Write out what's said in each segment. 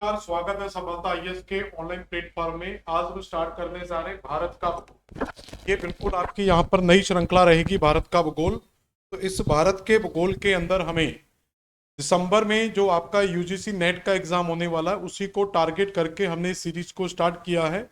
नमस्कार, स्वागत है सफलता आईएएस के ऑनलाइन प्लेटफॉर्म में। आज हम स्टार्ट करने जा रहे हैं भारत का भूगोल। ये बिल्कुल आपकी यहाँ पर नई श्रृंखला रहेगी, भारत का भूगोल। तो इस भारत के भूगोल के अंदर हमें दिसंबर में जो आपका यूजीसी नेट का एग्जाम होने वाला है उसी को टारगेट करके हमने इस सीरीज को स्टार्ट किया है,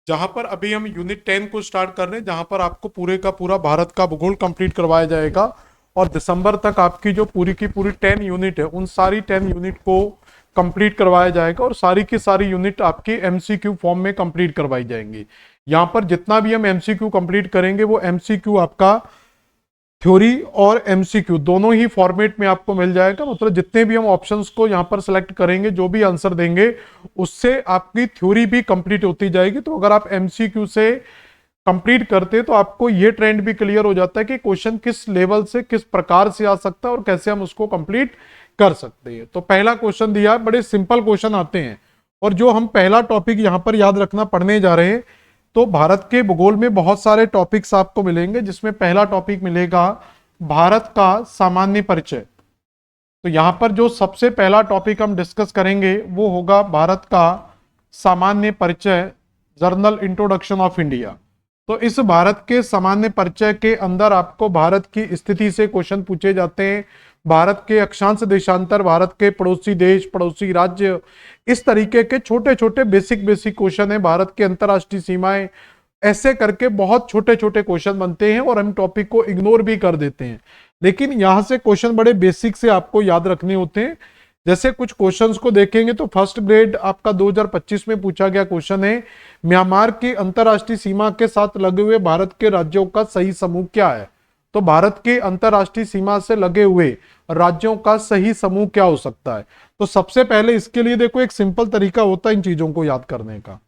जहां पर अभी हम यूनिट 10 को स्टार्ट कर रहे हैं, जहां पर आपको पूरे का पूरा भारत का भूगोल कंप्लीट करवाया जाएगा। और दिसंबर तक आपकी जो पूरी की पूरी 10 यूनिट है, उन सारी 10 यूनिट को कंप्लीट करवाया जाएगा और सारी की सारी यूनिट आपकी एमसीक्यू फॉर्म में कंप्लीट करवाई जाएंगी। यहाँ पर जितना भी हम एमसीक्यू कंप्लीट करेंगे वो एमसीक्यू आपका थ्योरी और एमसीक्यू दोनों ही फॉर्मेट में आपको मिल जाएगा। मतलब जितने भी हम ऑप्शंस को यहाँ पर सेलेक्ट करेंगे, जो भी आंसर देंगे, उससे आपकी थ्योरी भी कंप्लीट होती जाएगी। तो अगर आप एमसीक्यू से कंप्लीट करते तो आपको ये ट्रेंड भी क्लियर हो जाता है कि क्वेश्चन किस लेवल से किस प्रकार से आ सकता है और कैसे हम उसको कंप्लीट कर सकते हैं। तो पहला क्वेश्चन दिया, बड़े सिंपल क्वेश्चन आते हैं। और जो हम पहला टॉपिक यहां पर याद रखना पढ़ने जा रहे हैं, तो भारत के भूगोल में बहुत सारे टॉपिक्स आपको मिलेंगे, जिसमें पहला टॉपिक मिलेगा भारत का सामान्य परिचय। तो यहां पर जो सबसे पहला टॉपिक हम डिस्कस करेंगे वो होगा भारत का सामान्य परिचय, जर्नल इंट्रोडक्शन ऑफ इंडिया। तो इस भारत के सामान्य परिचय के अंदर आपको भारत की स्थिति से क्वेश्चन पूछे जाते हैं। भारत के अक्षांश देशांतर, भारत के पड़ोसी देश, पड़ोसी राज्य, इस तरीके के छोटे छोटे बेसिक बेसिक क्वेश्चन है। भारत के अंतरराष्ट्रीय सीमाएं, ऐसे करके बहुत छोटे छोटे क्वेश्चन बनते हैं और हम टॉपिक को इग्नोर भी कर देते हैं। लेकिन यहां से क्वेश्चन बड़े बेसिक से आपको याद रखने होते हैं। जैसे कुछ क्वेश्चंस को देखेंगे तो फर्स्ट ग्रेड आपका 2025 में पूछा गया क्वेश्चन है, म्यांमार की अंतरराष्ट्रीय सीमा के साथ लगे हुए भारत के राज्यों का सही समूह क्या है। तो भारत के अंतरराष्ट्रीय सीमा से लगे हुए राज्यों का सही समूह क्या हो सकता है। तो सबसे पहले इसके लिए देखो, एक सिंपल तरीका होता है इन चीजों को याद करने का।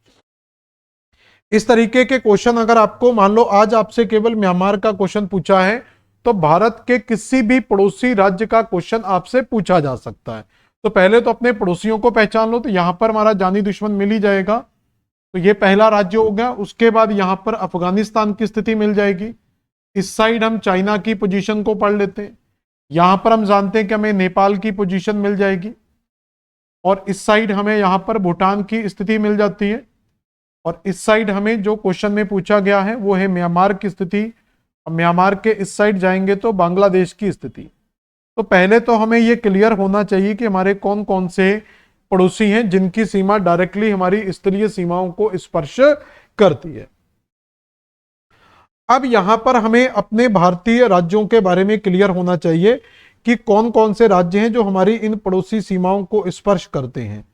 इस तरीके के क्वेश्चन अगर आपको, मान लो आज आपसे केवल म्यांमार का क्वेश्चन पूछा है, तो भारत के किसी भी पड़ोसी राज्य का क्वेश्चन आपसे पूछा जा सकता है। तो पहले तो अपने पड़ोसियों को पहचान लो। तो यहां पर हमारा जानी दुश्मन मिल ही जाएगा, तो ये पहला राज्य हो गया। उसके बाद यहां पर अफगानिस्तान की स्थिति मिल जाएगी। इस साइड हम चाइना की पोजीशन को पढ़ लेते हैं। यहां पर हम जानते हैं कि हमें नेपाल की पोजीशन मिल जाएगी और इस साइड हमें यहां पर भूटान की स्थिति मिल जाती है। और इस साइड हमें जो क्वेश्चन में पूछा गया है वो है म्यांमार की स्थिति। म्यांमार के इस साइड जाएंगे तो बांग्लादेश की स्थिति। तो पहले तो हमें ये क्लियर होना चाहिए कि हमारे कौन कौन से पड़ोसी हैं जिनकी सीमा डायरेक्टली हमारी स्तरीय सीमाओं को स्पर्श करती है। अब यहां पर हमें अपने भारतीय राज्यों के बारे में क्लियर होना चाहिए कि कौन कौन से राज्य हैं जो हमारी इन पड़ोसी सीमाओं को स्पर्श करते हैं।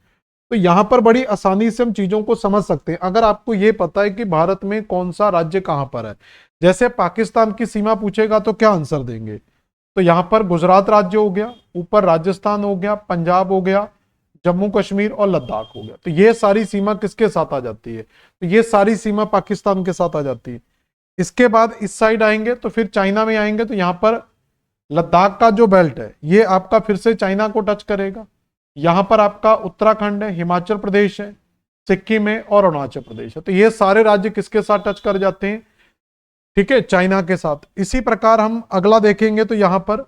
तो यहां पर बड़ी आसानी से हम चीजों को समझ सकते हैं अगर आपको यह पता है कि भारत में कौन सा राज्य कहां पर है। जैसे पाकिस्तान की सीमा पूछेगा तो क्या आंसर देंगे। तो यहां पर गुजरात राज्य हो गया, ऊपर राजस्थान हो गया, पंजाब हो गया, जम्मू कश्मीर और लद्दाख हो गया। तो ये सारी सीमा किसके साथ आ जाती है, तो ये सारी सीमा पाकिस्तान के साथ आ जाती है। इसके बाद इस साइड आएंगे तो फिर चाइना में आएंगे, तो यहां पर लद्दाख का जो बेल्ट है ये आपका फिर से चाइना को टच करेगा। यहां पर आपका उत्तराखंड है, हिमाचल प्रदेश है, सिक्किम है और अरुणाचल प्रदेश है। तो ये सारे राज्य किसके साथ टच कर जाते हैं, ठीक है, चाइना के साथ। इसी प्रकार हम अगला देखेंगे तो यहां पर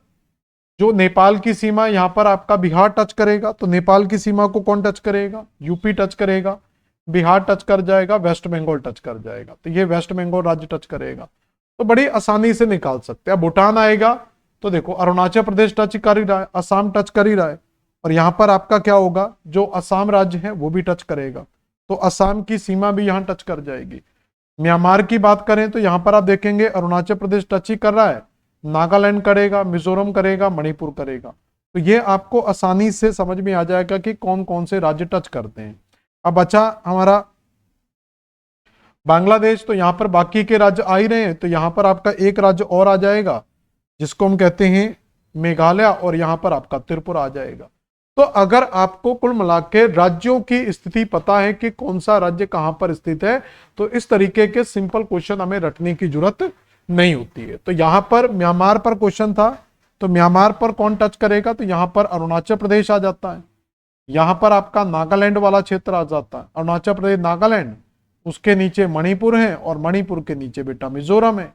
जो नेपाल की सीमा, यहां पर आपका बिहार टच करेगा। तो नेपाल की सीमा को कौन टच करेगा, यूपी टच करेगा, बिहार टच कर जाएगा, वेस्ट बंगाल टच कर जाएगा। तो ये वेस्ट बंगाल राज्य टच करेगा। तो बड़ी आसानी से निकाल सकते हैं। भूटान आएगा तो देखो अरुणाचल प्रदेश टच कर ही रहा है, असम टच कर ही रहा है, और यहां पर आपका क्या होगा, जो असम राज्य है वो भी टच करेगा। तो असम की सीमा भी यहां टच कर जाएगी। म्यांमार की बात करें तो यहां पर आप देखेंगे अरुणाचल प्रदेश टच ही कर रहा है, नागालैंड करेगा, मिजोरम करेगा, मणिपुर करेगा। तो ये आपको आसानी से समझ में आ जाएगा कि कौन कौन से राज्य टच करते हैं। अब बचा हमारा बांग्लादेश। तो यहां पर बाकी के राज्य आ ही रहे हैं, तो यहां पर आपका एक राज्य और आ जाएगा जिसको हम कहते हैं मेघालय, और यहां पर आपका त्रिपुरा आ जाएगा। तो अगर आपको कुल मिलाकर राज्यों की स्थिति पता है कि कौन सा राज्य कहां पर स्थित है, तो इस तरीके के सिंपल क्वेश्चन हमें रटने की जरूरत नहीं होती है। तो यहां पर म्यांमार पर क्वेश्चन था, तो म्यांमार पर कौन टच करेगा, तो यहां पर अरुणाचल प्रदेश आ जाता है। यहां पर आपका नागालैंड वाला क्षेत्र आ जाता है, अरुणाचल प्रदेश नागालैंड, उसके नीचे मणिपुर है और मणिपुर के नीचे बेटा मिजोरम है।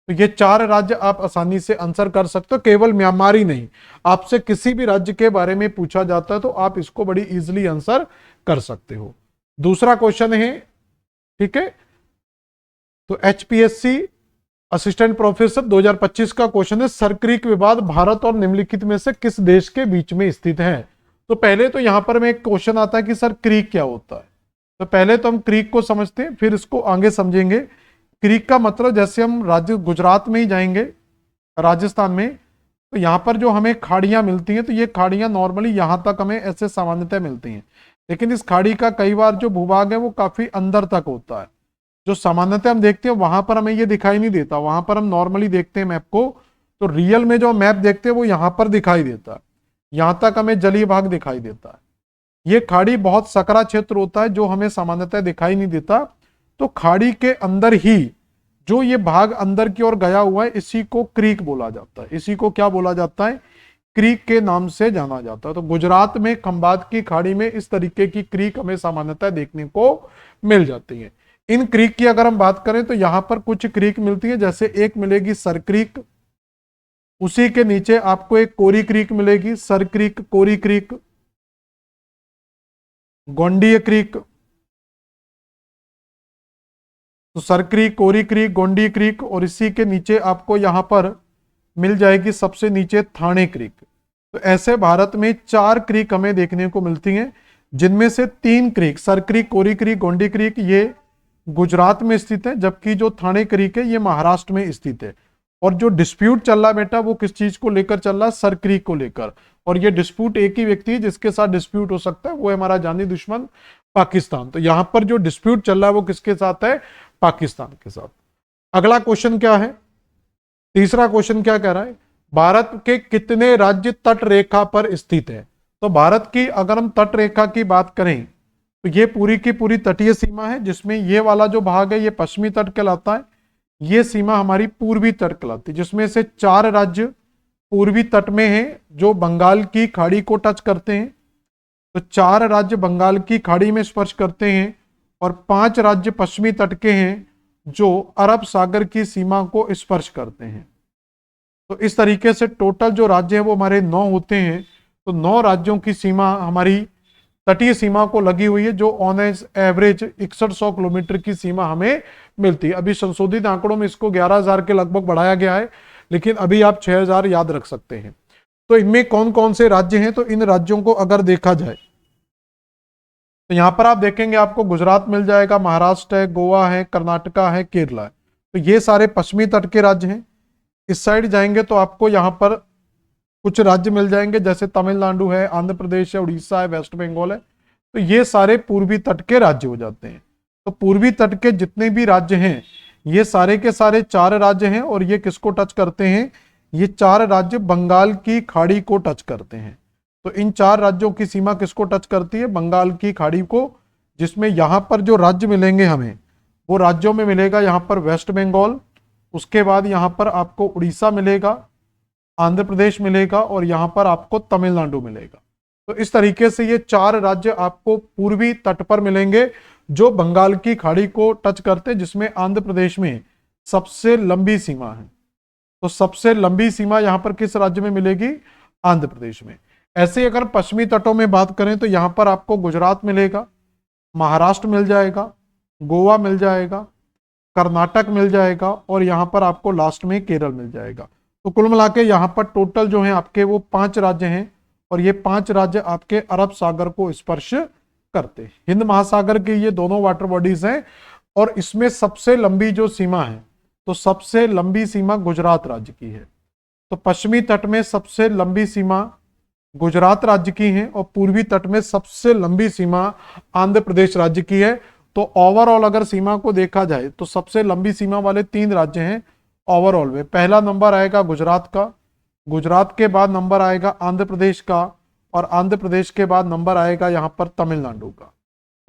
तो ये 4 राज्य आप आसानी से आंसर कर सकते हो, केवल म्यांमार ही नहीं, आपसे किसी भी राज्य के बारे में पूछा जाता है तो आप इसको बड़ी इजीली आंसर कर सकते हो। दूसरा क्वेश्चन है, ठीक है, तो एचपीएससी असिस्टेंट प्रोफेसर 2025 का क्वेश्चन है, सरक्रीक विवाद भारत और निम्नलिखित में से किस देश के बीच में स्थित है। तो पहले तो यहां पर में एक क्वेश्चन आता है कि सर क्रीक क्या होता है, तो पहले तो हम क्रीक को समझते हैं फिर इसको आगे समझेंगे। क्रीक का मतलब, जैसे हम राज्य गुजरात में ही जाएंगे, राजस्थान में, तो यहाँ पर जो हमें खाड़ियां मिलती हैं, तो ये खाड़ियां नॉर्मली यहाँ तक हमें ऐसे सामान्यतः मिलती हैं, लेकिन इस खाड़ी का कई बार जो भूभाग है वो काफी अंदर तक होता है। जो सामान्यतः हम देखते हैं वहां पर हमें ये दिखाई नहीं देता, वहां पर हम नॉर्मली देखते हैं मैप को, तो रियल में जो मैप देखते हैं वो यहाँ पर दिखाई देता है, यहाँ तक हमें जलीय भाग दिखाई देता है। ये खाड़ी बहुत सकरा क्षेत्र होता है जो हमें सामान्यतः दिखाई नहीं देता, तो खाड़ी के अंदर ही जो ये भाग अंदर की ओर गया हुआ है इसी को क्रीक बोला जाता है। इसी को क्या बोला जाता है, क्रीक के नाम से जाना जाता है। तो गुजरात में खंबात की खाड़ी में इस तरीके की क्रीक हमें सामान्यतः देखने को मिल जाती है। इन क्रीक की अगर हम बात करें तो यहां पर कुछ क्रीक मिलती है, जैसे एक मिलेगी सर क्रीक, उसी के नीचे आपको एक कोरी क्रीक मिलेगी, सर क्रीक, कोरी क्रीक, गोंडीय क्रीक, तो सर क्रीक, कोरी क्रीक, गोंडी क्रीक, और इसी के नीचे आपको यहां पर मिल जाएगी सबसे नीचे थाने क्रीक। तो ऐसे भारत में 4 क्रीक हमें देखने को मिलती हैं, जिनमें से 3 क्रीक, सर क्रीक, कोरी क्रीक, गोंडी क्रीक, ये गुजरात में स्थित है, जबकि जो थाने क्रीक है ये महाराष्ट्र में स्थित है। और जो डिस्प्यूट चल रहा है बेटा वो किस चीज को लेकर चल रहा है, सर क्रीक को लेकर। और ये डिस्प्यूट एक ही व्यक्ति है जिसके साथ डिस्प्यूट हो सकता है, वो है हमारा जानी दुश्मन पाकिस्तान। तो यहां पर जो डिस्प्यूट चल रहा है वो किसके साथ है, पाकिस्तान के साथ। अगला क्वेश्चन क्या है, तीसरा क्वेश्चन क्या कह रहा है, भारत के कितने राज्य तट रेखा पर स्थित है। तो भारत की अगर हम तट रेखा की बात करें तो ये पूरी की पूरी तटीय सीमा है, जिसमें ये वाला जो भाग है ये पश्चिमी तट कहलाता है, ये सीमा हमारी पूर्वी तट कहलाती है, जिसमें से 4 राज्य पूर्वी तट में हैं जो बंगाल की खाड़ी को टच करते हैं। तो 4 राज्य बंगाल की खाड़ी में स्पर्श करते हैं और 5 राज्य पश्चिमी तट के हैं जो अरब सागर की सीमा को स्पर्श करते हैं। तो इस तरीके से टोटल जो राज्य है वो हमारे 9 होते हैं। तो 9 राज्यों की सीमा हमारी तटीय सीमा को लगी हुई है, जो ऑन एवरेज 6100 किलोमीटर की सीमा हमें मिलती है। अभी संशोधित आंकड़ों में इसको 11,000 के लगभग बढ़ाया गया है, लेकिन अभी आप 6,000 याद रख सकते हैं। तो इनमें कौन कौन से राज्य हैं, तो इन राज्यों को अगर देखा जाए तो यहां पर आप देखेंगे आपको गुजरात मिल जाएगा, महाराष्ट्र है, गोवा है, कर्नाटका है, केरला है। तो ये सारे पश्चिमी तट के राज्य हैं। इस साइड जाएंगे तो आपको यहां पर कुछ राज्य मिल जाएंगे, जैसे तमिलनाडु है, आंध्र प्रदेश है, उड़ीसा है, वेस्ट बंगाल है। तो ये सारे पूर्वी तट के राज्य हो जाते हैं। तो पूर्वी तट के जितने भी राज्य हैं ये सारे के सारे 4 राज्य हैं, और ये किसको टच करते हैं, ये 4 राज्य बंगाल की खाड़ी को टच करते हैं। तो इन 4 राज्यों की सीमा किसको टच करती है, बंगाल की खाड़ी को, जिसमें यहां पर जो राज्य मिलेंगे हमें वो राज्यों में मिलेगा यहां पर वेस्ट बंगाल, उसके बाद यहां पर आपको उड़ीसा मिलेगा, आंध्र प्रदेश मिलेगा, और यहां पर आपको तमिलनाडु मिलेगा। तो इस तरीके से ये 4 राज्य आपको पूर्वी तट पर मिलेंगे जो बंगाल की खाड़ी को टच करते हैं, जिसमें आंध्र प्रदेश में सबसे लंबी सीमा है। तो सबसे लंबी सीमा यहां पर किस राज्य में मिलेगी, आंध्र प्रदेश में। ऐसे ही अगर पश्चिमी तटों में बात करें तो यहां पर आपको गुजरात मिलेगा, महाराष्ट्र मिल जाएगा, गोवा मिल जाएगा, कर्नाटक मिल जाएगा, और यहां पर आपको लास्ट में केरल मिल जाएगा। तो कुल मिला के यहाँ पर टोटल जो है आपके वो 5 राज्य हैं, और ये 5 राज्य आपके अरब सागर को स्पर्श करते हैं। हिंद महासागर के ये दोनों वाटर बॉडीज हैं, और इसमें सबसे लंबी जो सीमा है, तो सबसे लंबी सीमा गुजरात राज्य की है। तो पश्चिमी तट में सबसे लंबी सीमा गुजरात राज्य की है, और पूर्वी तट में सबसे लंबी सीमा आंध्र प्रदेश राज्य की है। तो ओवरऑल अगर सीमा को देखा जाए तो सबसे लंबी सीमा वाले 3 राज्य हैं ओवरऑल में। पहला नंबर आएगा गुजरात का, गुजरात के बाद नंबर आएगा आंध्र प्रदेश का, और आंध्र प्रदेश के बाद नंबर आएगा यहां पर तमिलनाडु का।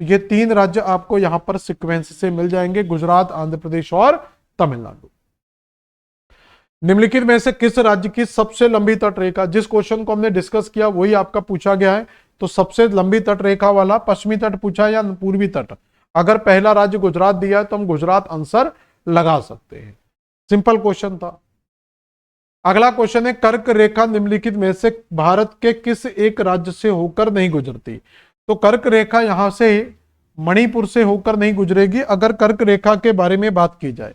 ये 3 राज्य आपको यहां पर सीक्वेंस से मिल जाएंगे, गुजरात, आंध्र प्रदेश और तमिलनाडु। निम्नलिखित में से किस राज्य की सबसे लंबी तट रेखा, जिस क्वेश्चन को हमने डिस्कस किया वही आपका पूछा गया है। तो सबसे लंबी तट रेखा वाला पश्चिमी तट पूछा या पूर्वी तट, अगर पहला राज्य गुजरात दिया है तो हम गुजरात आंसर लगा सकते हैं। सिंपल क्वेश्चन था। अगला क्वेश्चन है, कर्क रेखा निम्नलिखित में से भारत के किस एक राज्य से होकर नहीं गुजरती? तो कर्क रेखा यहां से मणिपुर से होकर नहीं गुजरेगी। अगर कर्क रेखा के बारे में बात की जाए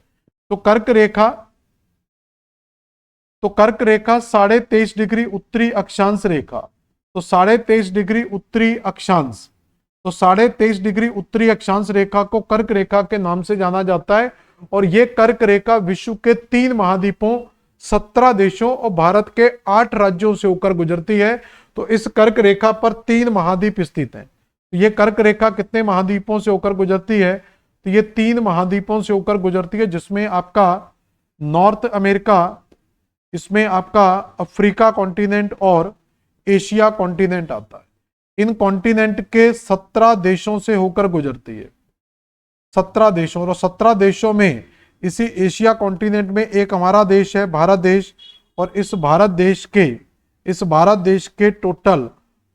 तो कर्क रेखा 23.5 डिग्री उत्तरी अक्षांश रेखा, तो 23.5 डिग्री उत्तरी अक्षांश, तो 23.5 डिग्री उत्तरी अक्षांश रेखा को कर्क रेखा के नाम से जाना जाता है। और यह कर्क रेखा विश्व के 3 महाद्वीपों, 17 देशों और भारत के 8 राज्यों से होकर गुजरती है। तो इस कर्क रेखा पर 3 महाद्वीप स्थित हैं। तो ये कर्क रेखा कितने महाद्वीपों से होकर गुजरती है? तो ये 3 महाद्वीपों से होकर गुजरती है, जिसमें आपका नॉर्थ अमेरिका, इसमें आपका अफ्रीका कॉन्टिनेंट और एशिया कॉन्टिनेंट आता है। इन कॉन्टिनेंट के 17 देशों से होकर गुजरती है, 17 देशों, और 17 देशों में इसी एशिया कॉन्टिनेंट में एक हमारा देश है, भारत देश। और इस भारत देश के टोटल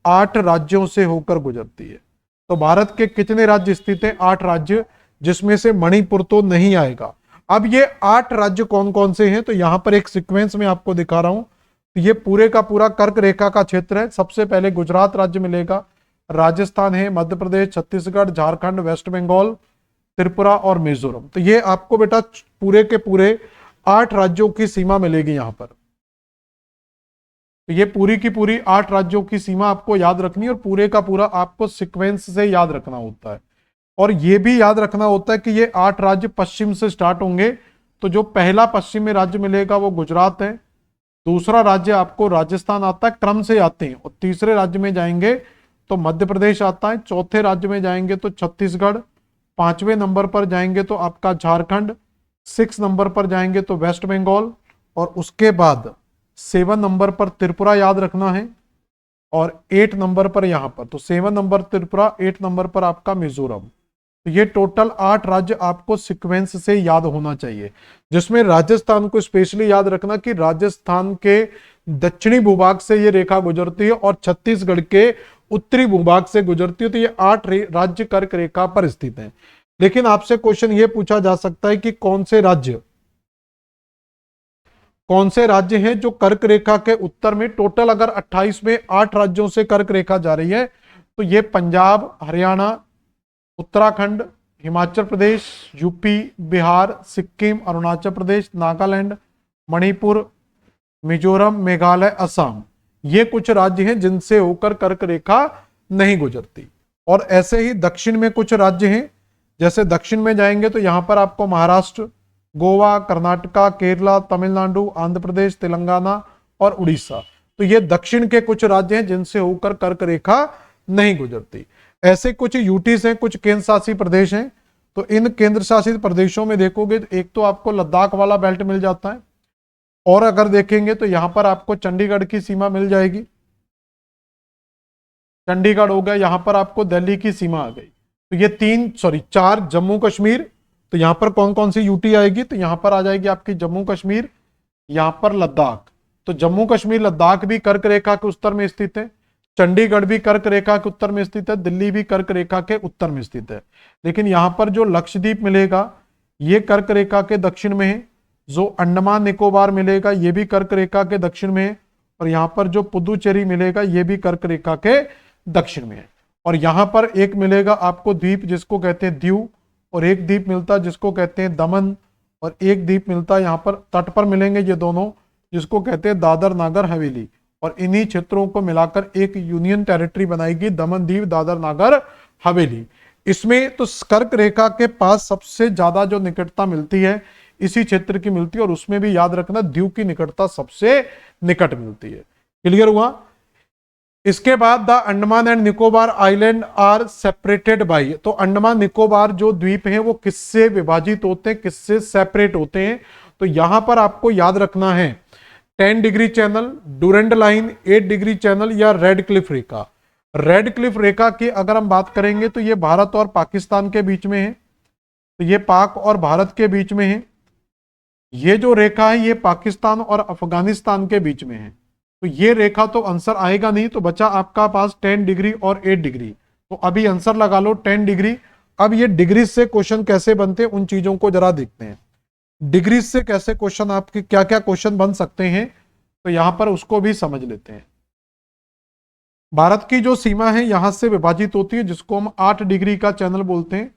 8 राज्यों से होकर गुजरती है। तो भारत के कितने राज्य स्थित हैं? 8 राज्य, जिसमें से मणिपुर तो नहीं आएगा। अब ये 8 राज्य कौन कौन से हैं? तो यहां पर एक सीक्वेंस में आपको दिखा रहा हूं। तो ये पूरे का पूरा कर्क रेखा का क्षेत्र है। सबसे पहले गुजरात राज्य मिलेगा, राजस्थान है, मध्य प्रदेश, छत्तीसगढ़, झारखंड, वेस्ट बंगाल, त्रिपुरा और मिजोरम। तो ये आपको बेटा पूरे के पूरे 8 राज्यों की सीमा मिलेगी यहां पर। तो ये पूरी की पूरी 8 राज्यों की सीमा आपको याद रखनी है, और पूरे का पूरा आपको सीक्वेंस से याद रखना होता है। और ये भी याद रखना होता है कि ये 8 राज्य पश्चिम से स्टार्ट होंगे। तो जो पहला पश्चिम में राज्य मिलेगा वो गुजरात है, दूसरा राज्य आपको राजस्थान आता है, क्रम से आते हैं। और तीसरे राज्य में जाएंगे तो मध्य प्रदेश आता है, चौथे राज्य में जाएंगे तो छत्तीसगढ़, 5वें नंबर पर जाएंगे तो आपका झारखंड, 6 नंबर पर जाएंगे तो वेस्ट बंगाल, और उसके बाद 7 नंबर पर त्रिपुरा याद रखना है, और 8 नंबर पर यहां पर, तो 7 नंबर त्रिपुरा, 8 नंबर पर आपका मिजोरम। तो ये टोटल 8 राज्य आपको सीक्वेंस से याद होना चाहिए, जिसमें राजस्थान को स्पेशली याद रखना कि राजस्थान के दक्षिणी भूभाग से ये रेखा गुजरती है और छत्तीसगढ़ के उत्तरी भूभाग से गुजरती है। तो ये 8 राज्य कर्क रेखा पर स्थित हैं। लेकिन आपसे क्वेश्चन ये पूछा जा सकता है कि कौन से राज्य हैं जो कर्क रेखा के उत्तर में, टोटल अगर 28 में 8 राज्यों से कर्क रेखा जा रही है, तो ये पंजाब, हरियाणा, उत्तराखंड, हिमाचल प्रदेश, यूपी, बिहार, सिक्किम, अरुणाचल प्रदेश, नागालैंड, मणिपुर, मिजोरम, मेघालय, असम, ये कुछ राज्य हैं जिनसे होकर कर्क रेखा नहीं गुजरती। और ऐसे ही दक्षिण में कुछ राज्य हैं, जैसे दक्षिण में जाएंगे तो यहां पर आपको महाराष्ट्र, गोवा, कर्नाटका, केरला, तमिलनाडु, आंध्र प्रदेश, तेलंगाना और उड़ीसा। तो ये दक्षिण के कुछ राज्य हैं जिनसे होकर कर्क रेखा नहीं गुजरती। ऐसे कुछ यूटीज हैं, कुछ केंद्र शासित प्रदेश हैं। तो इन केंद्र शासित प्रदेशों में देखोगे तो एक तो आपको लद्दाख वाला बेल्ट मिल जाता है, और अगर देखेंगे तो यहां पर आपको चंडीगढ़ की सीमा मिल जाएगी, चंडीगढ़ हो गया, यहां पर आपको दिल्ली की सीमा आ गई। तो ये 4 जम्मू कश्मीर। तो यहां पर कौन कौन सी यूटी आएगी? तो यहां पर आ जाएगी आपकी जम्मू कश्मीर, यहां पर लद्दाख। तो जम्मू कश्मीर, लद्दाख भी कर्क रेखा के उत्तर में स्थित है, चंडीगढ़ भी कर्क रेखा के उत्तर में स्थित है, दिल्ली भी कर्क रेखा के उत्तर में स्थित है। लेकिन यहां पर जो लक्षद्वीप मिलेगा ये कर्क रेखा के दक्षिण में है, जो अंडमान निकोबार मिलेगा ये भी कर्क रेखा के दक्षिण में है, और यहां पर जो पुदुचेरी मिलेगा ये भी कर्क रेखा के दक्षिण में है। और यहां पर एक मिलेगा आपको द्वीप जिसको कहते हैं दीव, और एक द्वीप मिलता है जिसको कहते हैं दमन, और एक द्वीप मिलता है यहाँ पर तट पर मिलेंगे ये दोनों, जिसको कहते हैं दादर नागर हवेली। और इन्हीं क्षेत्रों को मिलाकर एक यूनियन टेरिटरी बनाएगी, दमन दीव दादर नागर हवेली। इसमें तो कर्क रेखा के पास सबसे ज्यादा जो निकटता मिलती है इसी क्षेत्र की मिलती है, और उसमें भी याद रखना द्वीप की निकटता सबसे निकट मिलती है। क्लियर हुआ? इसके बाद the Andaman and Nicobar island are separated by. तो अंडमान निकोबार जो द्वीप हैं वो किससे विभाजित होते हैं, किससे सेपरेट होते हैं? तो यहां पर आपको याद रखना है 10 degree channel, Durand line, 8 degree channel या रेड क्लिफ रेखा। रेड क्लिफ रेखा की अगर हम बात करेंगे तो ये भारत और पाकिस्तान के बीच में है, तो ये पाक और भारत के बीच में है। ये जो रेखा है ये पाकिस्तान और अफगानिस्तान के बीच में है। तो ये रेखा तो आंसर आएगा नहीं, तो बचा आपका पास 10 डिग्री और 8 डिग्री। तो अभी आंसर लगा लो 10 डिग्री। अब ये डिग्री से क्वेश्चन कैसे बनते हैं उन चीजों को जरा देखते हैं। डिग्री से कैसे क्वेश्चन, आपके क्या क्या क्वेश्चन बन सकते हैं, तो यहां पर उसको भी समझ लेते हैं। भारत की जो सीमा है यहां से विभाजित होती है, जिसको हम 8 डिग्री का चैनल बोलते हैं।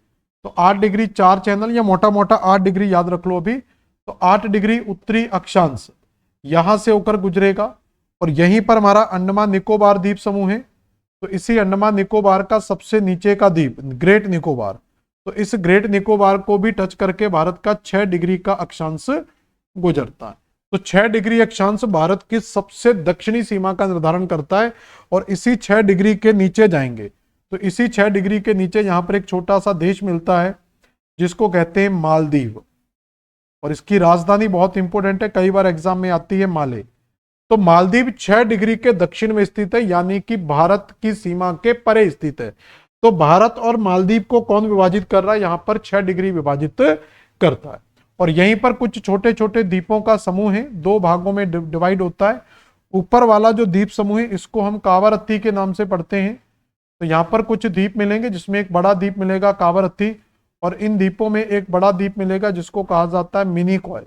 तो 8 डिग्री 4 चैनल, या मोटा मोटा 8 डिग्री याद रख लो अभी। तो 8 डिग्री उत्तरी अक्षांश यहां से होकर गुजरेगा, और यहीं पर हमारा अंडमान निकोबार द्वीप समूह है। तो इसी अंडमान निकोबार का सबसे नीचे का द्वीप ग्रेट निकोबार, तो इस ग्रेट निकोबार को भी टच करके भारत का 6 डिग्री का अक्षांश गुजरता है। तो 6 डिग्री अक्षांश भारत की सबसे दक्षिणी सीमा का निर्धारण करता है, और इसी 6 डिग्री के नीचे जाएंगे तो इसी 6 डिग्री के नीचे यहां पर एक छोटा सा देश मिलता है जिसको कहते हैं मालदीव, और इसकी राजधानी बहुत इंपॉर्टेंट है, कई बार एग्जाम में आती है, माले। तो मालदीव 6 डिग्री के दक्षिण में स्थित है, यानी कि भारत की सीमा के परे स्थित है। तो भारत और मालदीव को कौन विभाजित कर रहा है, यहां पर 6 डिग्री विभाजित करता है। और यहीं पर कुछ छोटे छोटे द्वीपों का समूह है, 2 भागों में डिवाइड होता है। ऊपर वाला जो द्वीप समूह है इसको हम कावारत्ती के नाम से पढ़ते हैं। तो यहां पर कुछ द्वीप मिलेंगे, जिसमें एक बड़ा द्वीप मिलेगा कावारत्ती, और इन द्वीपों में एक बड़ा द्वीप मिलेगा जिसको कहा जाता है मिनिकॉय।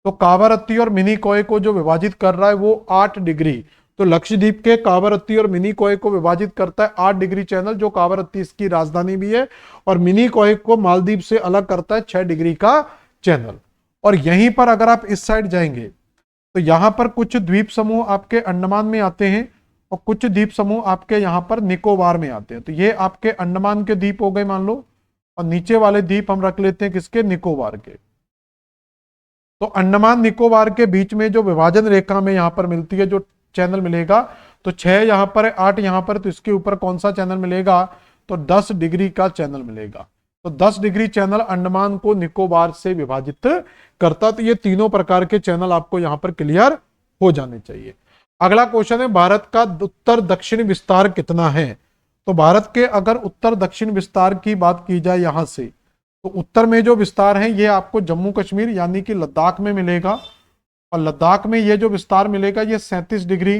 तो कावारत्ती और मिनिकॉय को जो विभाजित कर रहा है वो 8 डिग्री, तो लक्षद्वीप के कावारत्ती और मिनिकॉय को विभाजित करता है 8 डिग्री चैनल, जो कावारत्ती इसकी राजधानी भी है, और मिनिकॉय को मालदीव से अलग करता है 6 डिग्री का चैनल। और यहीं पर अगर आप इस साइड जाएंगे तो यहां पर कुछ द्वीप समूह आपके अंडमान में आते हैं, और कुछ द्वीप समूह आपके यहां पर निकोबार में आते हैं। तो ये आपके अंडमान के द्वीप हो गए मान लो, और नीचे वाले द्वीप हम रख लेते हैं किसके, निकोबार के। तो अंडमान निकोबार के बीच में जो विभाजन रेखा में यहां पर मिलती है, जो चैनल मिलेगा, तो 6 यहां पर है, 8 यहां पर, तो इसके ऊपर कौन सा चैनल मिलेगा, तो 10 डिग्री का चैनल मिलेगा। तो 10 डिग्री चैनल अंडमान को निकोबार से विभाजित करता। तो ये तीनों प्रकार के चैनल आपको यहां पर क्लियर हो जाने चाहिए। अगला क्वेश्चन है, भारत का उत्तर दक्षिण विस्तार कितना है। तो भारत के अगर उत्तर दक्षिण विस्तार की बात की जाए यहां से, तो उत्तर में जो विस्तार है ये आपको जम्मू कश्मीर यानी कि लद्दाख में मिलेगा, और लद्दाख में ये जो विस्तार मिलेगा ये 37 डिग्री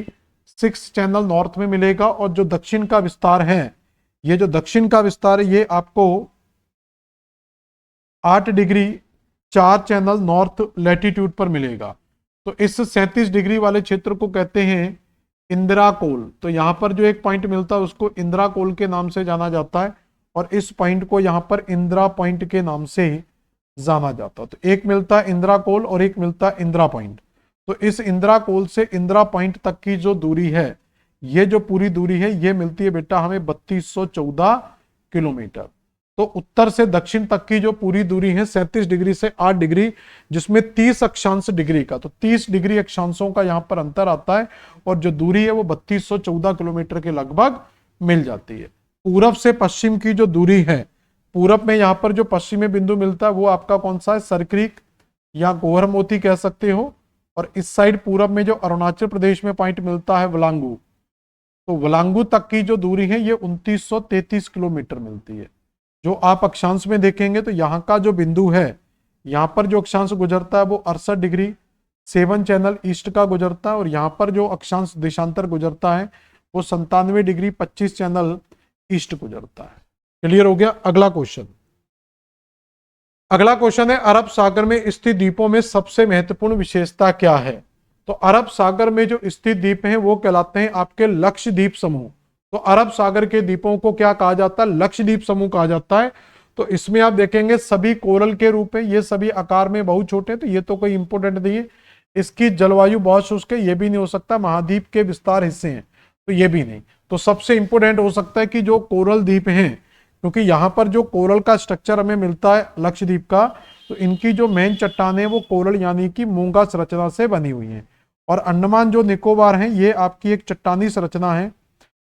6 चैनल नॉर्थ में मिलेगा। और जो दक्षिण का विस्तार है, ये जो दक्षिण का विस्तार है ये आपको 8 डिग्री 4 चैनल नॉर्थ लैटिट्यूड पर मिलेगा। तो इस 37 डिग्री वाले क्षेत्र को कहते हैं इंदिरा कोल। तो यहां पर जो एक पॉइंट मिलता है उसको इंदिरा कोल के नाम से जाना जाता है, और इस पॉइंट को यहां पर इंदिरा पॉइंट के नाम से जाना जाता है। तो एक मिलता है इंदिरा कोल और एक मिलता है इंदिरा पॉइंट। तो इस इंदिरा कोल से इंदिरा पॉइंट तक की जो दूरी है, ये जो पूरी दूरी है ये मिलती है बेटा हमें 3214 किलोमीटर। तो उत्तर से दक्षिण तक की जो पूरी दूरी है 37 डिग्री से 8 डिग्री, जिसमें 30 अक्षांश डिग्री का, तो 30 डिग्री अक्षांशों का यहां पर अंतर आता है, और जो दूरी है वो 3214 किलोमीटर के लगभग मिल जाती है। पूरब से पश्चिम की जो दूरी है, पूरब में यहां पर जो पश्चिमी बिंदु मिलता है वो आपका कौन सा है, सरक्रीक या गोहरमोती कह सकते हो। और इस साइड पूरब में जो अरुणाचल प्रदेश में पॉइंट मिलता है वलांगू, तो वलांगू तक की जो दूरी है ये 2933 किलोमीटर मिलती है। जो आप अक्षांश में देखेंगे तो यहाँ का जो बिंदु है, यहाँ पर जो अक्षांश गुजरता है वो 68 डिग्री 7 चैनल ईस्ट का गुजरता है, और यहाँ पर जो अक्षांश देशांतर गुजरता है वो 97 डिग्री 25 चैनल ईस्ट गुजरता है। क्लियर हो गया। अगला क्वेश्चन, अगला क्वेश्चन है, अरब सागर में स्थित द्वीपों में सबसे महत्वपूर्ण विशेषता क्या है। तो अरब सागर में जो स्थित द्वीप हैं वो कहलाते हैं आपके लक्षद्वीप समूह। तो अरब सागर के द्वीपों को क्या कहा जाता है, लक्षद्वीप समूह कहा जाता है। तो इसमें आप देखेंगे सभी कोरल के रूप है, ये सभी आकार में बहुत छोटे हैं, तो ये तो कोई इंपोर्टेंट नहीं है। इसकी जलवायु बहुत शुष्क है, ये भी नहीं हो सकता। महाद्वीप के विस्तार हिस्से हैं, तो ये भी नहीं। तो सबसे इंपोर्टेंट हो सकता है कि जो कोरल द्वीप हैं, क्योंकि यहाँ पर जो कोरल का स्ट्रक्चर हमें मिलता है लक्षद्वीप का, तो इनकी जो मेन चट्टाने वो कोरल यानी कि मूंगा संरचना से बनी हुई हैं। और अंडमान जो निकोबार हैं ये आपकी एक चट्टानी संरचना है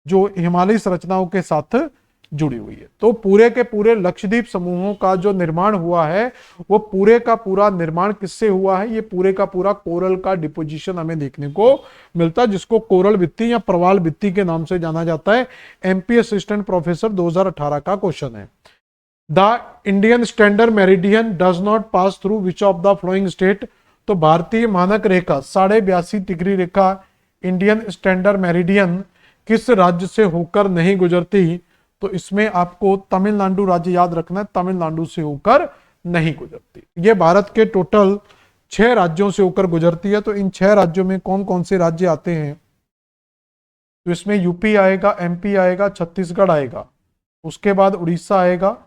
जो हिमालयी संरचनाओं के साथ जुड़ी हुई है। तो पूरे के पूरे लक्षद्वीप समूहों का जो निर्माण हुआ है वो पूरे का पूरा निर्माण किससे हुआ है, ये पूरे का पूरा कोरल का डिपोजिशन हमें देखने को मिलता है, जिसको कोरल भित्ति या प्रवाल भित्ति के नाम से जाना जाता है। एमपी असिस्टेंट प्रोफेसर 2018 का क्वेश्चन है। The Indian standard meridian does not pass through which of the flowing state. तो भारतीय मानक रेखा 82.5 डिग्री रेखा इंडियन स्टैंडर्ड मेरिडियन किस राज्य से होकर नहीं गुजरती। तो इसमें आपको तमिलनाडु राज्य याद रखना है, तमिलनाडु से होकर नहीं गुजरती। ये भारत के टोटल 6 राज्यों से होकर गुजरती है। तो इन 6 राज्यों में कौन कौन से राज्य आते हैं? तो इसमें यूपी आएगा, एमपी आएगा, छत्तीसगढ़ आएगा, उसके बाद उड़ीसा आएगा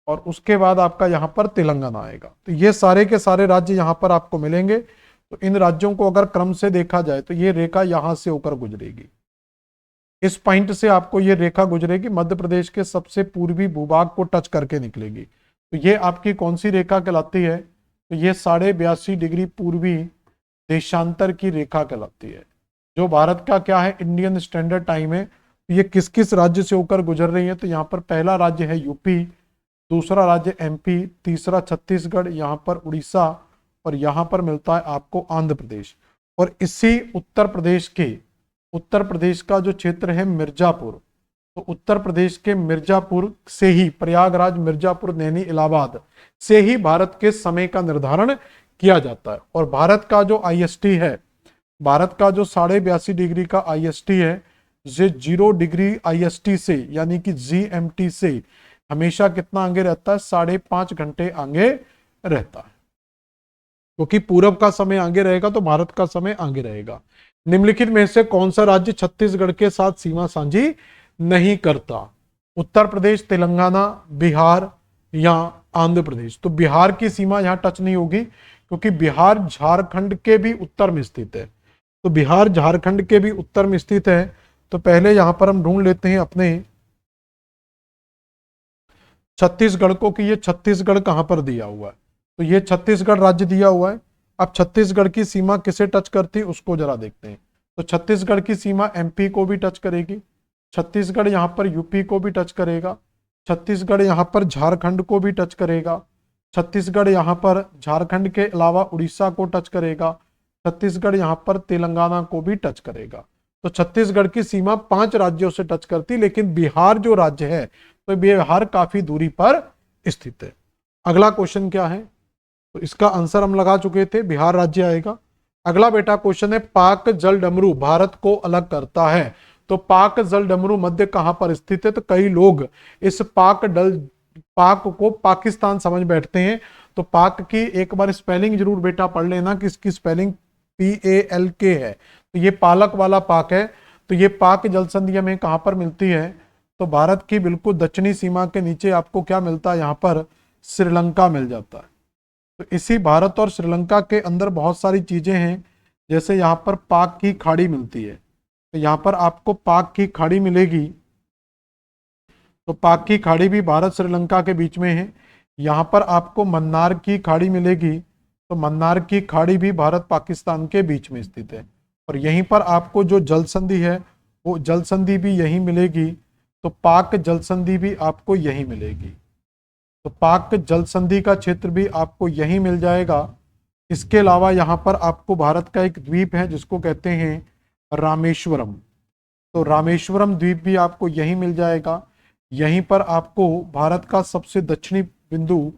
और उसके बाद आपका यहां पर तेलंगाना आएगा। तो ये सारे के सारे राज्य यहां पर आपको मिलेंगे। तो इन राज्यों को अगर क्रम से देखा जाए तो ये रेखा यहां से होकर गुजरेगी, इस पॉइंट से आपको ये रेखा गुजरेगी, मध्य प्रदेश के सबसे पूर्वी भूभाग को टच करके निकलेगी। तो ये आपकी कौन सी रेखा कहलाती है? तो ये 82.5 डिग्री पूर्वी देशांतर की रेखा कहलाती है, जो भारत का क्या है, इंडियन स्टैंडर्ड टाइम है। तो ये किस किस राज्य से होकर गुजर रही है? तो यहाँ पर पहला राज्य है यूपी, दूसरा राज्य एमपी, तीसरा छत्तीसगढ़, यहाँ पर उड़ीसा और यहाँ पर मिलता है आपको आंध्र प्रदेश। और इसी उत्तर प्रदेश का जो क्षेत्र है मिर्जापुर, तो उत्तर प्रदेश के मिर्जापुर से ही, प्रयागराज, मिर्जापुर, नैनी, इलाहाबाद से ही भारत के समय का निर्धारण किया जाता है। और भारत का जो आईएसटी है, भारत का जो 82.5 डिग्री का आईएसटी है, ये 0 डिग्री आईएसटी से यानी कि जीएमटी से हमेशा कितना आगे रहता है? 5.5 घंटे आगे रहता है। क्योंकि पूरब का समय आगे रहेगा तो भारत का समय आगे रहेगा। निम्नलिखित में से कौन सा राज्य छत्तीसगढ़ के साथ सीमा साझी नहीं करता? उत्तर प्रदेश, तेलंगाना, बिहार या आंध्र प्रदेश? तो बिहार की सीमा यहां टच नहीं होगी, क्योंकि बिहार झारखंड के भी उत्तर में स्थित है। तो बिहार झारखंड के भी उत्तर में स्थित है। तो पहले यहां पर हम ढूंढ लेते हैं अपने छत्तीसगढ़ को कि ये छत्तीसगढ़ कहां पर दिया हुआ है। तो ये छत्तीसगढ़ राज्य दिया हुआ है। अब छत्तीसगढ़ की सीमा किसे टच करती है उसको जरा देखते हैं। तो छत्तीसगढ़ की सीमा एमपी को भी टच करेगी, छत्तीसगढ़ यहां पर यूपी को भी टच करेगा, छत्तीसगढ़ यहां पर झारखंड को भी टच करेगा, छत्तीसगढ़ यहां पर झारखंड के अलावा उड़ीसा को टच करेगा, छत्तीसगढ़ यहां पर तेलंगाना को भी टच करेगा। तो छत्तीसगढ़ की सीमा 5 राज्यों से टच करती, लेकिन बिहार जो राज्य है तो बिहार काफी दूरी पर स्थित है। अगला क्वेश्चन क्या है? तो इसका आंसर हम लगा चुके थे, बिहार राज्य आएगा। अगला बेटा क्वेश्चन है, पाक जल डमरू भारत को अलग करता है। तो पाक जल डमरू मध्य कहां पर स्थित है? तो कई लोग इस पाक को पाकिस्तान समझ बैठते हैं। तो पाक की एक बार स्पेलिंग जरूर बेटा पढ़ लेना कि इसकी स्पेलिंग PALK है। तो ये पालक वाला पाक है। तो ये पाक जल संधि में कहां पर मिलती है? तो भारत की बिल्कुल दक्षिणी सीमा के नीचे आपको क्या मिलता है? यहाँ पर श्रीलंका मिल जाता है। तो इसी भारत और श्रीलंका के अंदर बहुत सारी चीजें हैं, जैसे यहाँ पर पाक की खाड़ी मिलती है। तो यहाँ पर आपको पाक की खाड़ी मिलेगी। तो पाक की खाड़ी भी भारत श्रीलंका के बीच में है। यहाँ पर आपको मन्नार की खाड़ी मिलेगी। तो मन्नार की खाड़ी भी भारत पाकिस्तान के बीच में स्थित है। और यहीं पर आपको जो जल संधि है वो जल संधि भी यहीं मिलेगी। तो पाक जल संधि भी आपको यहीं मिलेगी। तो पाक जल संधि का क्षेत्र भी आपको यहीं मिल जाएगा। इसके अलावा यहाँ पर आपको भारत का एक द्वीप है जिसको कहते हैं रामेश्वरम। तो रामेश्वरम द्वीप भी आपको यहीं मिल जाएगा। यहीं पर आपको भारत का सबसे दक्षिणी बिंदु,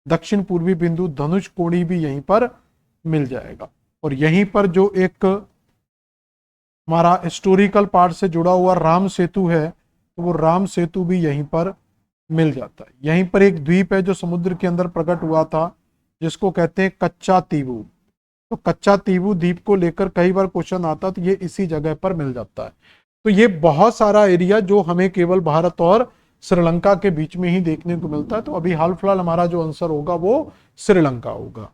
दक्षिण पूर्वी बिंदु धनुष कोड़ी भी यहीं पर मिल जाएगा। और यहीं पर जो एक हमारा हिस्टोरिकल पार्ट से जुड़ा हुआ राम सेतु है, तो वो राम सेतु भी यहीं पर मिल जाता है। यहीं पर एक द्वीप है जो समुद्र के अंदर प्रकट हुआ था, जिसको कहते हैं कच्चा तीवू। तो कच्चा तीवू द्वीप को लेकर कई बार क्वेश्चन आता, तो ये इसी जगह पर मिल जाता है। तो ये बहुत सारा एरिया जो हमें केवल भारत और श्रीलंका के बीच में ही देखने को मिलता है। तो अभी हाल फिलहाल हमारा जो आंसर होगा वो श्रीलंका होगा।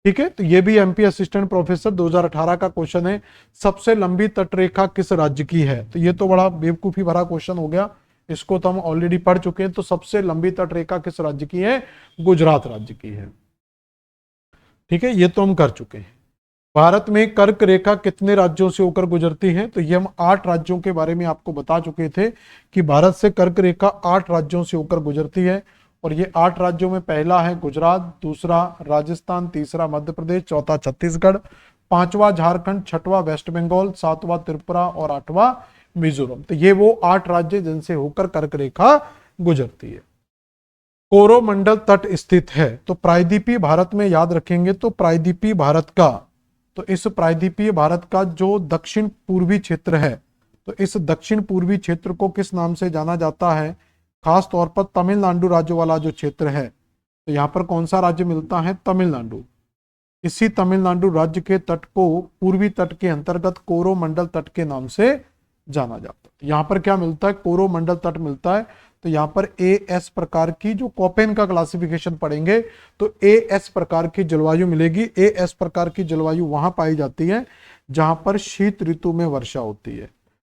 ठीक है, तो ये भी एमपी असिस्टेंट प्रोफेसर 2018 का क्वेश्चन है। सबसे लंबी तटरेखा किस राज्य की है? तो ये तो बड़ा बेवकूफी भरा क्वेश्चन हो गया, इसको तो हम ऑलरेडी पढ़ चुके हैं। तो सबसे लंबी तटरेखा किस राज्य की है? गुजरात राज्य की है। ठीक है, ये तो हम कर चुके हैं। भारत में कर्क रेखा कितने राज्यों से होकर गुजरती है? तो ये हम 8 राज्यों के बारे में आपको बता चुके थे कि भारत से कर्क रेखा 8 राज्यों से होकर गुजरती है। और ये 8 राज्यों में पहला है गुजरात, दूसरा राजस्थान, तीसरा मध्य प्रदेश, चौथा छत्तीसगढ़, पांचवा झारखंड, छठवां वेस्ट बंगाल, सातवां त्रिपुरा और 8वां मिजोरम। तो ये वो 8 राज्य जिनसे होकर कर्क रेखा गुजरती है। कोरोमंडल तट स्थित है। तो प्रायद्वीपीय भारत में याद रखेंगे तो प्रायद्वीपीय भारत का, तो इस प्रायद्वीपीय भारत का जो दक्षिण पूर्वी क्षेत्र है, तो इस दक्षिण पूर्वी क्षेत्र को किस नाम से जाना जाता है? खास तौर पर तमिलनाडु राज्य वाला जो क्षेत्र है, तो यहाँ पर कौन सा राज्य मिलता है? तमिलनाडु। इसी तमिलनाडु राज्य के तट को पूर्वी तट के अंतर्गत कोरोमंडल तट के नाम से जाना जाता है। यहाँ पर क्या मिलता है? कोरोमंडल तट मिलता है। तो यहाँ पर एएस प्रकार की, जो कोपेन का क्लासिफिकेशन पढ़ेंगे तो एएस प्रकार की जलवायु मिलेगी। एएस प्रकार की जलवायु वहां पाई जाती है जहां पर शीत ऋतु में वर्षा होती है।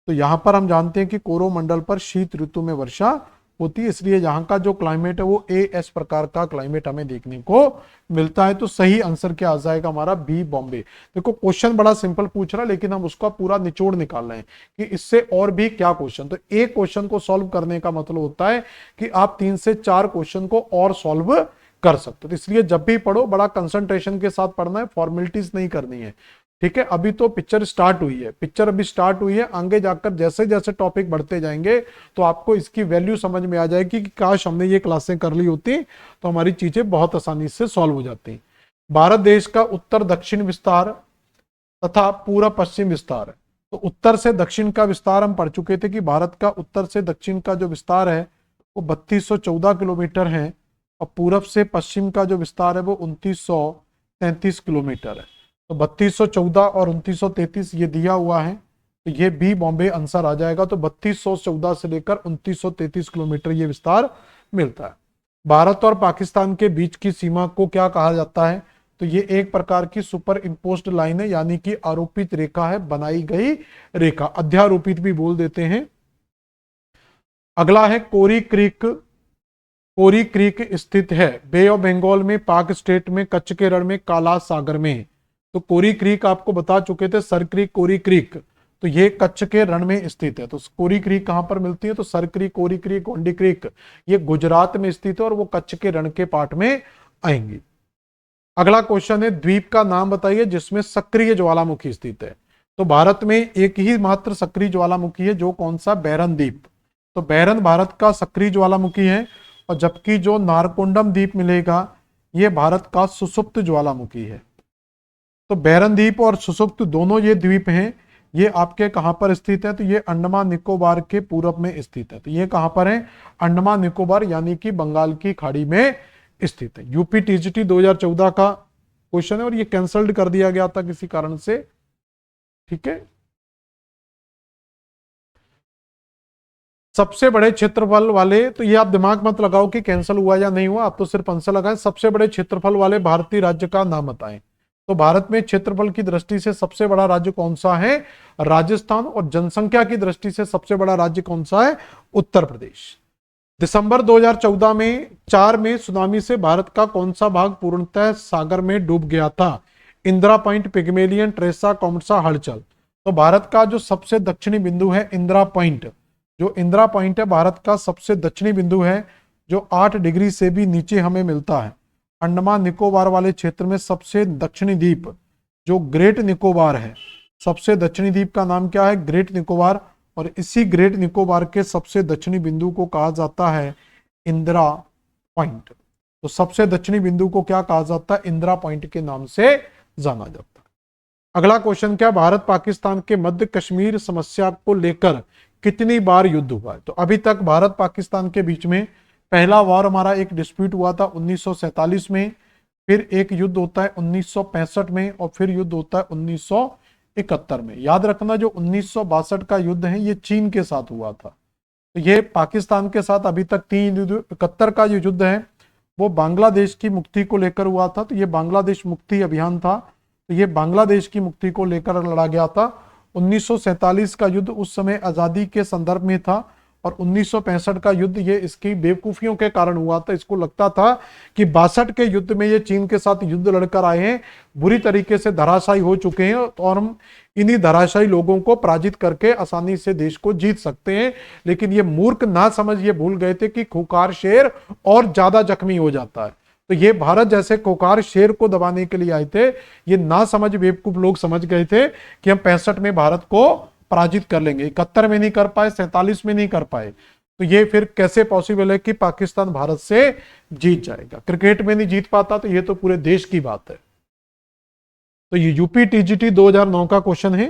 तो यहाँ पर हम जानते हैं कि कोरोमंडल पर शीत ऋतु में वर्षा होती है, इसलिए यहाँ का जो क्लाइमेट है वो एएस प्रकार का क्लाइमेट हमें देखने को मिलता है। तो सही आंसर क्या आ जाएगा हमारा? बी, बॉम्बे। देखो क्वेश्चन बड़ा सिंपल पूछ रहा है, लेकिन हम उसका पूरा निचोड़ निकाल रहे हैं कि इससे और भी क्या क्वेश्चन। तो एक क्वेश्चन को सॉल्व करने का मतलब होता है कि आप 3 से 4 क्वेश्चन को और सॉल्व कर सकते हो। तो इसलिए जब भी पढ़ो बड़ा कंसंट्रेशन के साथ पढ़ना है, फॉर्मेलिटीज नहीं करनी है, ठीक है। अभी तो पिक्चर स्टार्ट हुई है, पिक्चर अभी स्टार्ट हुई है, आगे जाकर जैसे जैसे टॉपिक बढ़ते जाएंगे तो आपको इसकी वैल्यू समझ में आ जाएगी कि काश हमने ये क्लासें कर ली होती तो हमारी चीजें बहुत आसानी से सॉल्व हो जाती। भारत देश का उत्तर दक्षिण विस्तार तथा पूर्व पश्चिम विस्तार है। तो उत्तर से दक्षिण का विस्तार हम पढ़ चुके थे कि भारत का उत्तर से दक्षिण का जो विस्तार है वो 3214 किलोमीटर है, और पूरब से पश्चिम का जो विस्तार है वो 2933 किलोमीटर है। तो 3214 और 2933 ये दिया हुआ है, तो ये बी, बॉम्बे आंसर आ जाएगा। तो 3214 से लेकर 2933 किलोमीटर ये विस्तार मिलता है। भारत और पाकिस्तान के बीच की सीमा को क्या कहा जाता है? तो ये एक प्रकार की सुपर इम्पोज्ड लाइन है, यानी कि आरोपित रेखा है, बनाई गई रेखा, अध्यारोपित भी बोल देते हैं। अगला है कोरी क्रीक। कोरी क्रीक स्थित है बे ऑफ बंगाल में, पाक स्टेट में, कच्छ के रण में, काला सागर में। तो कोरी क्रीक आपको बता चुके थे, सर क्रीक, कोरी क्रीक, तो ये कच्छ के रण में स्थित है। तो कोरी क्रीक कहां पर मिलती है? तो सर क्रीक, कोरी क्रीक, गोंडी क्रीक ये गुजरात में स्थित है और वो कच्छ के रण के पार्ट में आएंगी। अगला क्वेश्चन है द्वीप का नाम बताइए जिसमें सक्रिय ज्वालामुखी स्थित है। तो भारत में एक ही मात्र सक्रिय ज्वालामुखी है, जो कौन सा? बैरन द्वीप। तो बैरन भारत का सक्रिय ज्वालामुखी है, और जबकि जो नारकोंडम द्वीप मिलेगा ये भारत का सुसुप्त ज्वालामुखी है। तो बैरन द्वीप और सुसुप्त दोनों ये द्वीप हैं, ये आपके कहां पर स्थित है? तो ये अंडमान निकोबार के पूरब में स्थित है। तो ये कहां पर है? अंडमान निकोबार, यानी कि बंगाल की खाड़ी में स्थित है। यूपी टीजीटी 2014 का क्वेश्चन है और ये कैंसल्ड कर दिया गया था किसी कारण से, ठीक है। सबसे बड़े क्षेत्रफल वाले, तो ये आप दिमाग मत लगाओ कि कैंसिल हुआ या नहीं हुआ, आप तो सिर्फ आंसर लगाएं। सबसे बड़े क्षेत्रफल वाले भारतीय राज्य का नाम बताएं। तो भारत में क्षेत्रफल की दृष्टि से सबसे बड़ा राज्य कौन सा है? राजस्थान। और जनसंख्या की दृष्टि से सबसे बड़ा राज्य कौन सा है? उत्तर प्रदेश। दिसंबर 2014 में 4 में सुनामी से भारत का कौन सा भाग पूर्णतः सागर में डूब गया था? इंदिरा पॉइंट, पिग्मेलियन, ट्रेसा, कॉमसा, हलचल। तो भारत का जो सबसे दक्षिणी बिंदु है इंदिरा पॉइंट, जो इंदिरा पॉइंट है भारत का सबसे दक्षिणी बिंदु है, जो 8 डिग्री से भी नीचे हमें मिलता है। अंडमान निकोबार वाले क्षेत्र में सबसे दक्षिणी द्वीप जो ग्रेट निकोबार है, सबसे दक्षिणी द्वीप का नाम क्या है? ग्रेट निकोबार। और इसी ग्रेट निकोबार के सबसे दक्षिणी बिंदु को कहा जाता है इंदिरा पॉइंट। तो सबसे दक्षिणी बिंदु को क्या कहा जाता है? इंदिरा पॉइंट के नाम से जाना जाता है। अगला क्वेश्चन क्या? भारत पाकिस्तान के मध्य कश्मीर समस्या को लेकर कितनी बार युद्ध हुआ है? तो अभी तक भारत पाकिस्तान के बीच में पहला वार हमारा एक डिस्प्यूट हुआ था 1947 में, फिर एक युद्ध होता है 1965 में, और फिर युद्ध होता है 1971 में। याद रखना जो 1962 का युद्ध है ये चीन के साथ हुआ था। तो ये पाकिस्तान के साथ अभी तक 3 युद्ध। 71 का जो युद्ध है वो बांग्लादेश की मुक्ति को लेकर हुआ था, तो ये बांग्लादेश मुक्ति अभियान था, तो ये बांग्लादेश की मुक्ति को लेकर लड़ा गया था। 1947 का युद्ध उस समय आजादी के संदर्भ में था, और 1965 का युद्ध ये इसकी बेवकूफियों के कारण हुआ था। इसको लगता था कि 62 के युद्ध में ये चीन के साथ युद्ध लड़कर आए हैं, बुरी तरीके से धराशायी हो चुके हैं, और हम इन्हीं धराशायी लोगों को पराजित करके आसानी से देश को जीत सकते हैं। लेकिन ये मूर्ख ना समझ ये भूल गए थे कि खूंखार शेर और ज्यादा जख्मी हो जाता है। तो ये भारत जैसे खूंखार शेर को दबाने के लिए आए थे। ये ना समझ बेवकूफ लोग समझ गए थे कि हम 65 में भारत को पराजित कर लेंगे, 71 में नहीं कर पाए, 47 में नहीं कर पाए, तो ये फिर कैसे पॉसिबल है कि पाकिस्तान भारत से जीत जाएगा? क्रिकेट में नहीं जीत पाता तो ये तो पूरे देश की बात है। तो ये यूपी टीजीटी 2009 का क्वेश्चन है।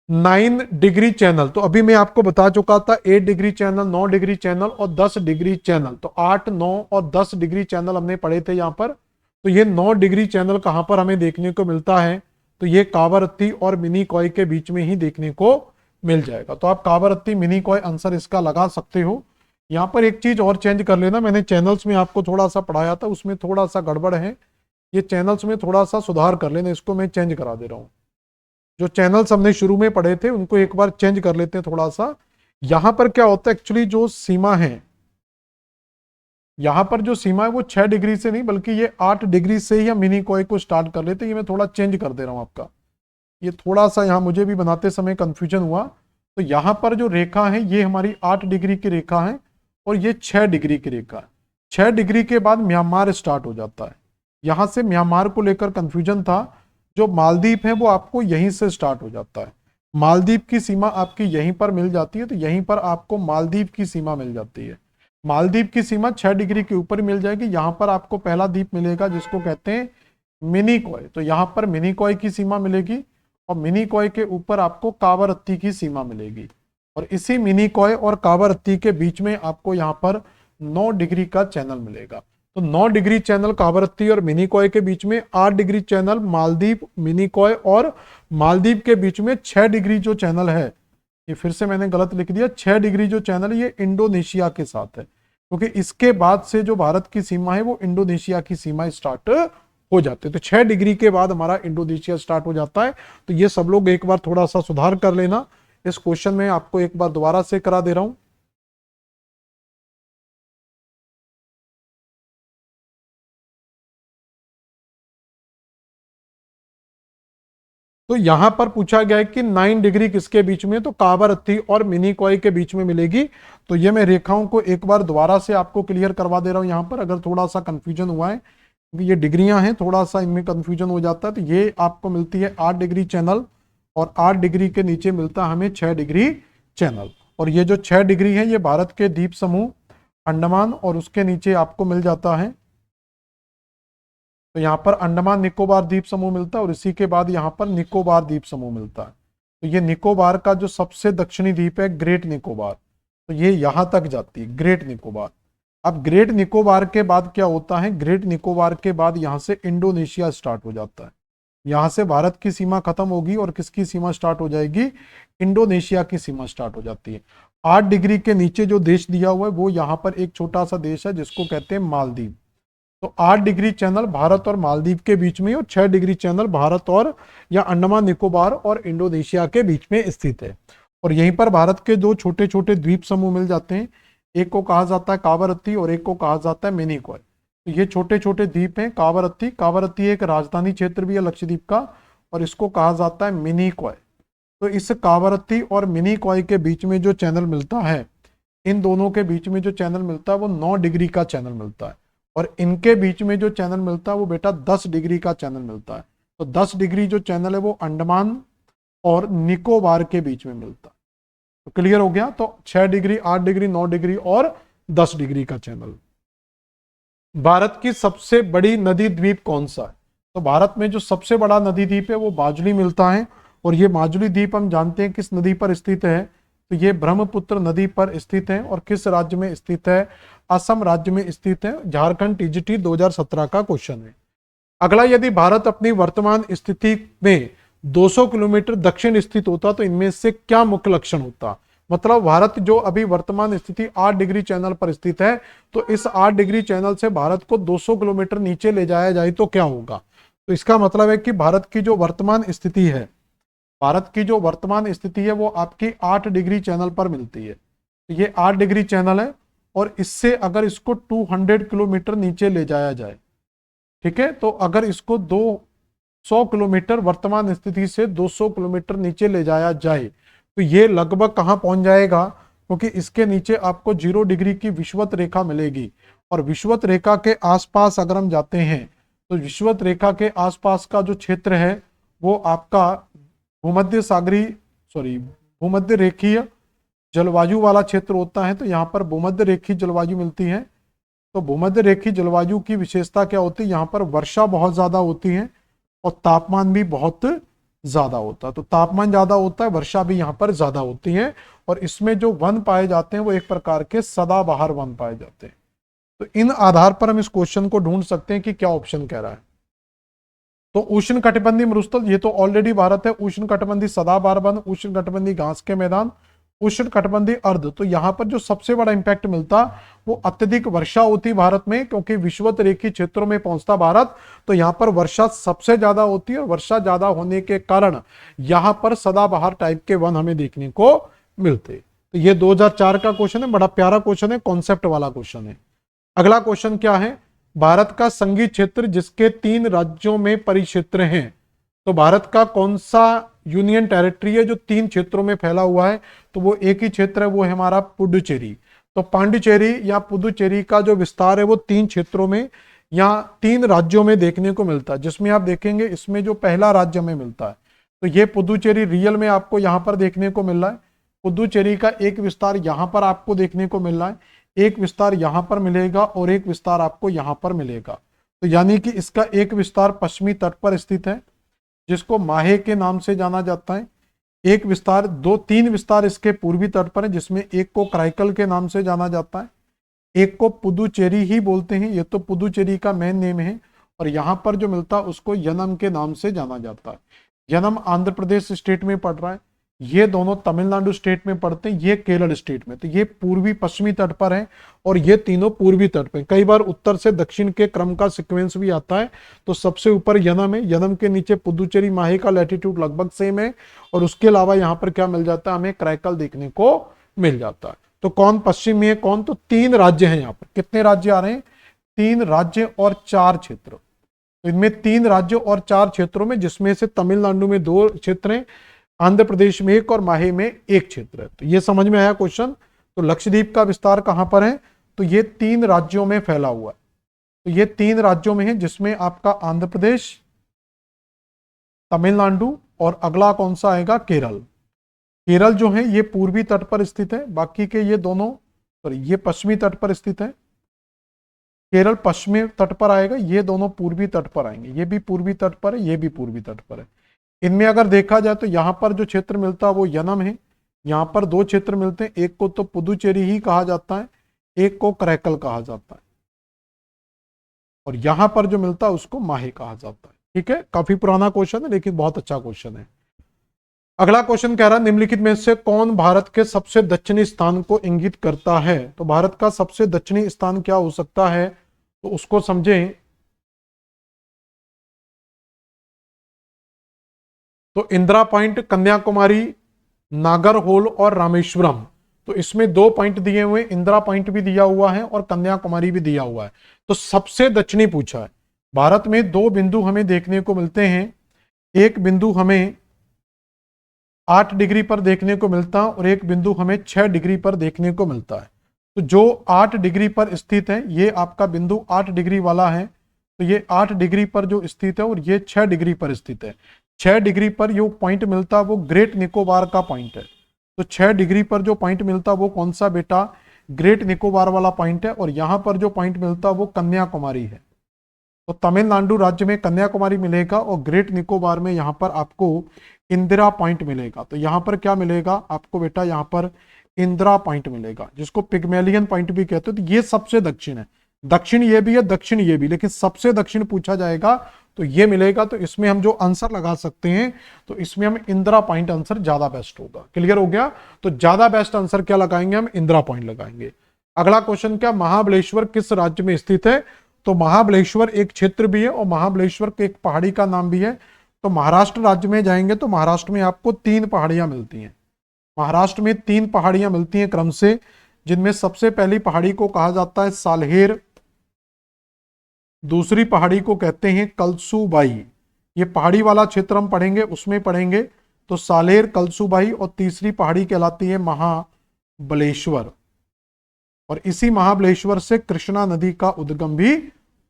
9 डिग्री चैनल, तो अभी मैं आपको बता चुका था 8 डिग्री चैनल, 9 डिग्री चैनल और 10 डिग्री चैनल। तो 8, 9 और 10 डिग्री चैनल हमने पढ़े थे यहाँ पर। तो ये 9 डिग्री चैनल कहां पर हमें देखने को मिलता है? तो ये कावारत्ती और मिनिकॉय के बीच में ही देखने को मिल जाएगा। तो आप कावारत्ती मिनिकॉय आंसर इसका लगा सकते हो। यहाँ पर एक चीज और चेंज कर लेना, मैंने चैनल्स में आपको थोड़ा सा पढ़ाया था, उसमें थोड़ा सा गड़बड़ है, ये चैनल्स में थोड़ा सा सुधार कर लेना, इसको मैं चेंज करा दे रहा हूँ। जो चैनल्स हमने शुरू में पढ़े थे उनको एक बार चेंज कर लेते हैं थोड़ा सा। यहां पर क्या होता है एक्चुअली, जो सीमा है यहां पर जो सीमा है वो 6 डिग्री से नहीं बल्कि ये 8 डिग्री से ही हम मिनिकॉय को स्टार्ट कर लेते हैं। ये मैं थोड़ा चेंज कर दे रहा हूं आपका, ये थोड़ा सा यहां मुझे भी बनाते समय कंफ्यूजन हुआ। तो यहां पर जो रेखा है ये हमारी 8 डिग्री की रेखा है और ये 6 डिग्री की रेखा है। 6 डिग्री के बाद म्यांमार स्टार्ट हो जाता है। यहां से म्यांमार को लेकर कंफ्यूजन था। जो मालदीव है वो आपको यहीं से स्टार्ट हो जाता है। मालदीव की सीमा आपकी यहीं पर मिल जाती है, तो यहीं पर आपको मालदीव की सीमा मिल जाती है। मालदीव की सीमा 6 डिग्री के ऊपर मिल जाएगी। यहां पर आपको पहला द्वीप मिलेगा जिसको कहते हैं मिनिकॉय, तो यहां पर मिनिकॉय की सीमा मिलेगी और मिनिकॉय के ऊपर आपको कावारत्ती की सीमा मिलेगी। और इसी मिनिकॉय और कावारत्ती के बीच में आपको यहां पर 9 डिग्री का चैनल मिलेगा। तो 9 डिग्री चैनल कावारत्ती और मिनिकॉय के बीच में, 8 डिग्री चैनल मालदीव, मिनिकॉय और मालदीव के बीच में, 6 डिग्री जो चैनल है, ये फिर से मैंने गलत लिख दिया, 6 डिग्री जो चैनल है ये इंडोनेशिया के साथ है, क्योंकि इसके बाद से जो भारत की सीमा है वो इंडोनेशिया की सीमा स्टार्ट हो जाते हैं। तो 6 डिग्री के बाद हमारा इंडोनेशिया स्टार्ट हो जाता है। तो ये सब लोग एक बार थोड़ा सा सुधार कर लेना। इस क्वेश्चन में आपको एक बार दोबारा से करा दे रहा हूं। तो यहां पर पूछा गया है कि 9 डिग्री किसके बीच में, तो कावारत्ती और मिनिकॉय के बीच में मिलेगी। तो ये मैं रेखाओं को एक बार दोबारा से आपको क्लियर करवा दे रहा हूं। यहां पर अगर थोड़ा सा कंफ्यूजन हुआ है, क्योंकि ये डिग्रियां हैं, थोड़ा सा इनमें कंफ्यूजन हो जाता है। तो ये आपको मिलती है 8 डिग्री चैनल और 8 डिग्री के नीचे मिलता है हमें 6 डिग्री चैनल। और ये जो 6 डिग्री है ये भारत के द्वीप समूह अंडमान और उसके नीचे आपको मिल जाता है। तो यहाँ पर अंडमान निकोबार द्वीप समूह मिलता है और इसी के बाद यहाँ पर निकोबार द्वीप समूह मिलता है। तो ये निकोबार का जो सबसे दक्षिणी द्वीप है ग्रेट निकोबार, तो ये यहां तक जाती है ग्रेट निकोबार। अब ग्रेट निकोबार के बाद क्या होता है, ग्रेट निकोबार के बाद यहां से इंडोनेशिया स्टार्ट हो जाता है। यहां से भारत की सीमा खत्म होगी और किसकी सीमा स्टार्ट हो जाएगी, इंडोनेशिया की सीमा स्टार्ट हो जाती है। 8 डिग्री के नीचे जो देश दिया हुआ है वो यहाँ पर एक छोटा सा देश है जिसको कहते हैं मालदीव। तो 8 डिग्री चैनल भारत और मालदीव के बीच में और 6 डिग्री चैनल भारत और या अंडमान निकोबार और इंडोनेशिया के बीच में स्थित है। और यहीं पर भारत के दो छोटे छोटे द्वीप समूह मिल जाते हैं, एक को कहा जाता है कावारत्ती और एक को कहा जाता है मिनिकॉय। तो ये छोटे छोटे द्वीप हैं कावारत्ती, कावारत्ती एक राजधानी क्षेत्र भी है लक्षद्वीप का, और इसको कहा जाता है मिनिकॉय। तो इस कावारत्ती और मिनिकॉय के बीच में जो चैनल मिलता है, इन दोनों के बीच में जो चैनल मिलता है वो 9 डिग्री का चैनल मिलता है। और इनके बीच में जो चैनल मिलता है वो बेटा 10 डिग्री का चैनल मिलता है। तो 10 डिग्री जो चैनल है वो अंडमान और निकोबार के बीच में मिलता है। तो क्लियर हो गया। तो 6 डिग्री, 8 डिग्री, 9 डिग्री और 10 डिग्री का चैनल। भारत की सबसे बड़ी नदी द्वीप कौन सा है, तो भारत में जो सबसे बड़ा नदी द्वीप है वो माजुली मिलता है। और ये माजुली द्वीप हम जानते हैं किस नदी पर स्थित है, तो ये ब्रह्मपुत्र नदी पर स्थित है। और किस राज्य में स्थित है, असम राज्य में स्थित है। झारखंड टीजीटी 2017 का क्वेश्चन है। अगला, यदि भारत अपनी वर्तमान स्थिति में 200 किलोमीटर दक्षिण स्थित होता तो इनमें से क्या मुख्य लक्षण होता। मतलब भारत जो अभी वर्तमान स्थिति 8 डिग्री चैनल पर स्थित है, तो इस 8 डिग्री चैनल से भारत को 200 किलोमीटर नीचे ले जाया जाए तो क्या होगा। तो इसका मतलब है कि भारत की जो वर्तमान स्थिति है, भारत की जो वर्तमान स्थिति है वो आपकी 8 डिग्री चैनल पर मिलती है। तो ये 8 डिग्री चैनल है और इससे अगर इसको 200 किलोमीटर नीचे ले जाया जाए, ठीक है, तो अगर इसको 200 किलोमीटर वर्तमान स्थिति से 200 किलोमीटर नीचे ले जाया जाए तो ये लगभग कहां पहुंच जाएगा, क्योंकि इसके नीचे आपको 0 डिग्री की विषुवत रेखा मिलेगी। और विषुवत रेखा के आसपास अगर हम जाते हैं तो विषुवत रेखा के आसपास का जो क्षेत्र है वो आपका भूमध्य रेखीय जलवायु वाला क्षेत्र होता है। तो यहाँ पर भूमध्य रेखीय जलवायु मिलती है। तो भूमध्य रेखीय जलवायु की विशेषता क्या होती है, यहाँ पर वर्षा बहुत ज्यादा होती है और तापमान भी बहुत ज्यादा होता है। तो तापमान ज्यादा होता है, वर्षा भी यहाँ पर ज्यादा होती है। और इसमें जो वन पाए जाते हैं वो एक प्रकार के सदाबहार वन पाए जाते हैं। तो इन आधार पर हम इस क्वेश्चन को ढूंढ सकते हैं कि क्या ऑप्शन कह रहा है। तो उष्ण कटिबंधीय मरुस्थल, ये तो ऑलरेडी भारत है। उष्ण कटिबंधीय सदाबहार वन, उष्ण कटिबंधीय घास के मैदान, उष्ण कटिबंधीय अर्ध। तो यहां पर जो सबसे बड़ा इंपैक्ट मिलता वो अत्यधिक वर्षा होती भारत में, क्योंकि विषुवत रेखीय क्षेत्रों में पहुंचता भारत। तो यहां पर वर्षा सबसे ज्यादा होती है और वर्षा ज्यादा होने के कारण यहां पर सदाबहार टाइप के वन हमें देखने को मिलते। तो ये 2004 का क्वेश्चन है, बड़ा प्यारा क्वेश्चन है, कॉन्सेप्ट वाला क्वेश्चन है। अगला क्वेश्चन क्या है, भारत का संघीय क्षेत्र जिसके 3 राज्यों में परिक्षेत्र हैं। तो भारत का कौन सा यूनियन टेरिटरी है जो 3 क्षेत्रों में फैला हुआ है? तो वो एक ही क्षेत्र है, वो है हमारा पुडुचेरी। तो पांडिचेरी या पुदुचेरी का जो विस्तार है वो 3 क्षेत्रों में या 3 राज्यों में देखने को मिलता है, जिसमें आप देखेंगे इसमें जो पहला राज्य में मिलता है तो ये पुदुचेरी रियल में आपको यहां पर देखने को मिल रहा है। पुदुचेरी का एक विस्तार यहां पर आपको देखने को मिल रहा है, एक विस्तार यहां पर मिलेगा और एक विस्तार आपको यहां पर मिलेगा। तो यानी कि इसका एक विस्तार पश्चिमी तट पर स्थित है जिसको माहे के नाम से जाना जाता है। एक विस्तार, 2-3 विस्तार इसके पूर्वी तट पर है जिसमें एक को कराईकल के नाम से जाना जाता है, एक को पुदुचेरी ही बोलते हैं, ये तो पुदुचेरी का मेन नेम है। और यहां पर जो मिलता है उसको यनम के नाम से जाना जाता है। यनम आंध्र प्रदेश स्टेट में पड़ रहा है, ये दोनों तमिलनाडु स्टेट में पड़ते हैं, ये केरल स्टेट में। तो ये पूर्वी पश्चिमी तट पर है और ये तीनों पूर्वी तट पर। कई बार उत्तर से दक्षिण के क्रम का सीक्वेंस भी आता है। तो सबसे ऊपर यनम है, यनम के नीचे पुदुचेरी, माहे का लैटिट्यूड लगभग सेम है। और उसके अलावा यहाँ पर क्या मिल जाता है, हमें कराईकल देखने को मिल जाता है। तो कौन पश्चिम में है, कौन? तो 3 राज्य हैं यहाँ पर। कितने राज्य आ रहे हैं? 3 राज्य और 4 क्षेत्र। तो इनमें 3 राज्यों और 4 क्षेत्रों में, जिसमें से तमिलनाडु में 2 क्षेत्र हैं, आंध्र प्रदेश में 1 और माहे में 1 क्षेत्र है। तो ये समझ में आया क्वेश्चन। तो लक्षद्वीप का विस्तार कहां पर है? तो ये 3 राज्यों में फैला हुआ है। तो ये 3 राज्यों में है जिसमें आपका आंध्र प्रदेश, तमिलनाडु और अगला कौन सा आएगा? केरल। केरल जो है ये पूर्वी तट पर स्थित है, बाकी के ये दोनों, सॉरी, ये पश्चिमी तट पर स्थित है। केरल पश्चिमी तट पर आएगा, ये दोनों पूर्वी तट पर आएंगे। ये भी पूर्वी तट पर है, ये भी पूर्वी तट पर है। इनमें अगर देखा जाए तो यहां पर जो क्षेत्र मिलता है वो यनम है। यहां पर 2 क्षेत्र मिलते हैं, एक को तो पुदुचेरी ही कहा जाता है, एक को कराईकल कहा जाता है, और यहां पर जो मिलता है उसको माहे कहा जाता है। ठीक है, काफी पुराना क्वेश्चन है लेकिन बहुत अच्छा क्वेश्चन है। अगला क्वेश्चन कह रहा है, निम्नलिखित में से कौन भारत के सबसे दक्षिणी स्थान को इंगित करता है? तो भारत का सबसे दक्षिणी स्थान क्या हो सकता है, तो उसको समझें। तो इंदिरा पॉइंट, कन्याकुमारी, नागरहोल और रामेश्वरम। तो इसमें 2 पॉइंट दिए हुए, इंदिरा पॉइंट भी दिया हुआ है और कन्याकुमारी भी दिया हुआ है। तो सबसे दक्षिणी पूछा है। भारत में 2 बिंदु हमें देखने को मिलते हैं। एक बिंदु हमें 8 डिग्री पर देखने को मिलता है और एक बिंदु हमें 6 डिग्री पर देखने को मिलता है। तो जो 8 डिग्री पर स्थित है, ये आपका बिंदु 8 डिग्री वाला है। तो ये 8 डिग्री पर जो स्थित है और ये 6 डिग्री पर स्थित है। 6 डिग्री पर जो पॉइंट मिलता है वो ग्रेट निकोबार का पॉइंट है। तो 6 डिग्री पर जो पॉइंट मिलता है वो कौन सा बेटा? ग्रेट निकोबार वाला पॉइंट है। और यहां पर जो पॉइंट मिलता है वो कन्याकुमारी है। तो तमिलनाडु राज्य में कन्याकुमारी मिलेगा और ग्रेट निकोबार में यहां पर आपको इंदिरा पॉइंट मिलेगा। तो यहां पर क्या मिलेगा आपको बेटा? यहां पर इंदिरा पॉइंट मिलेगा, जिसको पिग्मेलियन पॉइंट भी कहते हैं। तो ये सबसे दक्षिण है। दक्षिण ये भी है, दक्षिण ये भी, लेकिन सबसे दक्षिण पूछा जाएगा तो ये मिलेगा। तो इसमें हम जो आंसर लगा सकते हैं तो इसमें हम इंदिरा पॉइंट आंसर ज्यादा बेस्ट होगा। क्लियर हो गया? तो ज्यादा बेस्ट आंसर क्या लगाएंगे? हम इंदिरा पॉइंट लगाएंगे। अगला क्वेश्चन क्या, महाबलेश्वर किस राज्य में स्थित है? तो महाबलेश्वर एक क्षेत्र भी है और महाबलेश्वर के एक पहाड़ी का नाम भी है। तो महाराष्ट्र राज्य में जाएंगे तो महाराष्ट्र में आपको 3 पहाड़ियां मिलती हैं। महाराष्ट्र में 3 पहाड़ियां मिलती हैं क्रम से, जिनमें सबसे पहली पहाड़ी को कहा जाता है सालहेर, दूसरी पहाड़ी को कहते हैं कलसूबाई। ये पहाड़ी वाला क्षेत्र हम पढ़ेंगे, उसमें पढ़ेंगे। तो सालेर, कलसूबाई, और तीसरी पहाड़ी कहलाती है महाबलेश्वर। और इसी महाबलेश्वर से कृष्णा नदी का उद्गम भी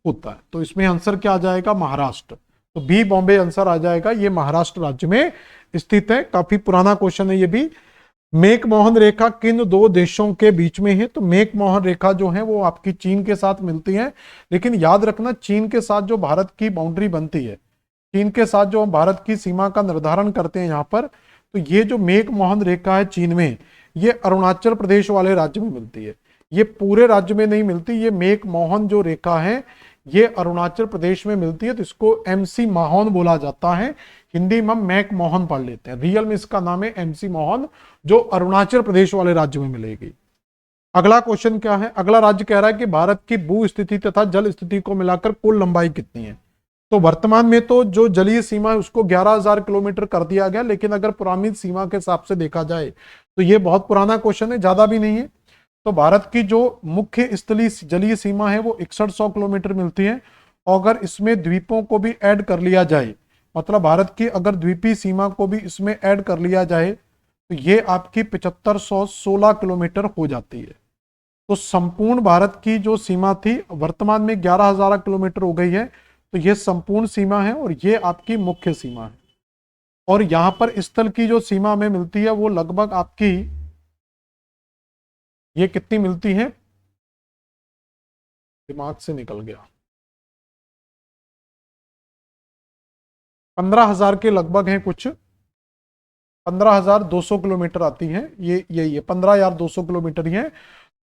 होता है। तो इसमें आंसर क्या आ जाएगा? महाराष्ट्र। तो बी बॉम्बे आंसर आ जाएगा। ये महाराष्ट्र राज्य में स्थित है। काफी पुराना क्वेश्चन है ये भी। मेकमोहन रेखा किन 2 देशों के बीच में है? तो मेकमोहन रेखा जो है वो आपकी चीन के साथ मिलती है। लेकिन याद रखना, चीन के साथ जो भारत की बाउंड्री बनती है, चीन के साथ जो हम भारत की सीमा का निर्धारण करते हैं यहाँ पर, तो ये जो मेक-मोहन रेखा है चीन में, ये अरुणाचल प्रदेश वाले राज्य में मिलती है। ये पूरे राज्य में नहीं मिलती, ये मेक-मोहन जो रेखा है ये अरुणाचल प्रदेश में मिलती है, तो इसको एमसी माहोन बोला जाता है। हिंदी में हम मैक-मोहन पढ़ लेते हैं, रियल में इसका नाम है एमसी माहोन, जो अरुणाचल प्रदेश वाले राज्य में मिलेगी। अगला क्वेश्चन क्या है, अगला राज्य कह रहा है कि भारत की भू स्थिति तथा जल स्थिति को मिलाकर कुल लंबाई कितनी है। तो वर्तमान में तो जो जलीय सीमा है उसको 11,000 किलोमीटर कर दिया गया, लेकिन अगर पुरानी सीमा के हिसाब से देखा जाए तो ये बहुत पुराना क्वेश्चन है, ज्यादा भी नहीं है। तो भारत की जो मुख्य स्थलीय जलीय सीमा है वो 6100 किलोमीटर मिलती है, और अगर इसमें द्वीपों को भी ऐड कर लिया जाए, मतलब भारत की अगर द्वीपीय सीमा को भी इसमें ऐड कर लिया जाए, तो ये आपकी 7516 किलोमीटर हो जाती है। तो संपूर्ण भारत की जो सीमा थी वर्तमान में 11,000 किलोमीटर हो गई है, तो ये संपूर्ण सीमा है और ये आपकी मुख्य सीमा है। और यहां पर स्थल की जो सीमा हमें मिलती है वो लगभग आपकी ये कितनी मिलती है, दिमाग से निकल गया, 15,000 के लगभग है, कुछ 15,200 किलोमीटर आती है, ये यही है, 15,200 किलोमीटर ही है।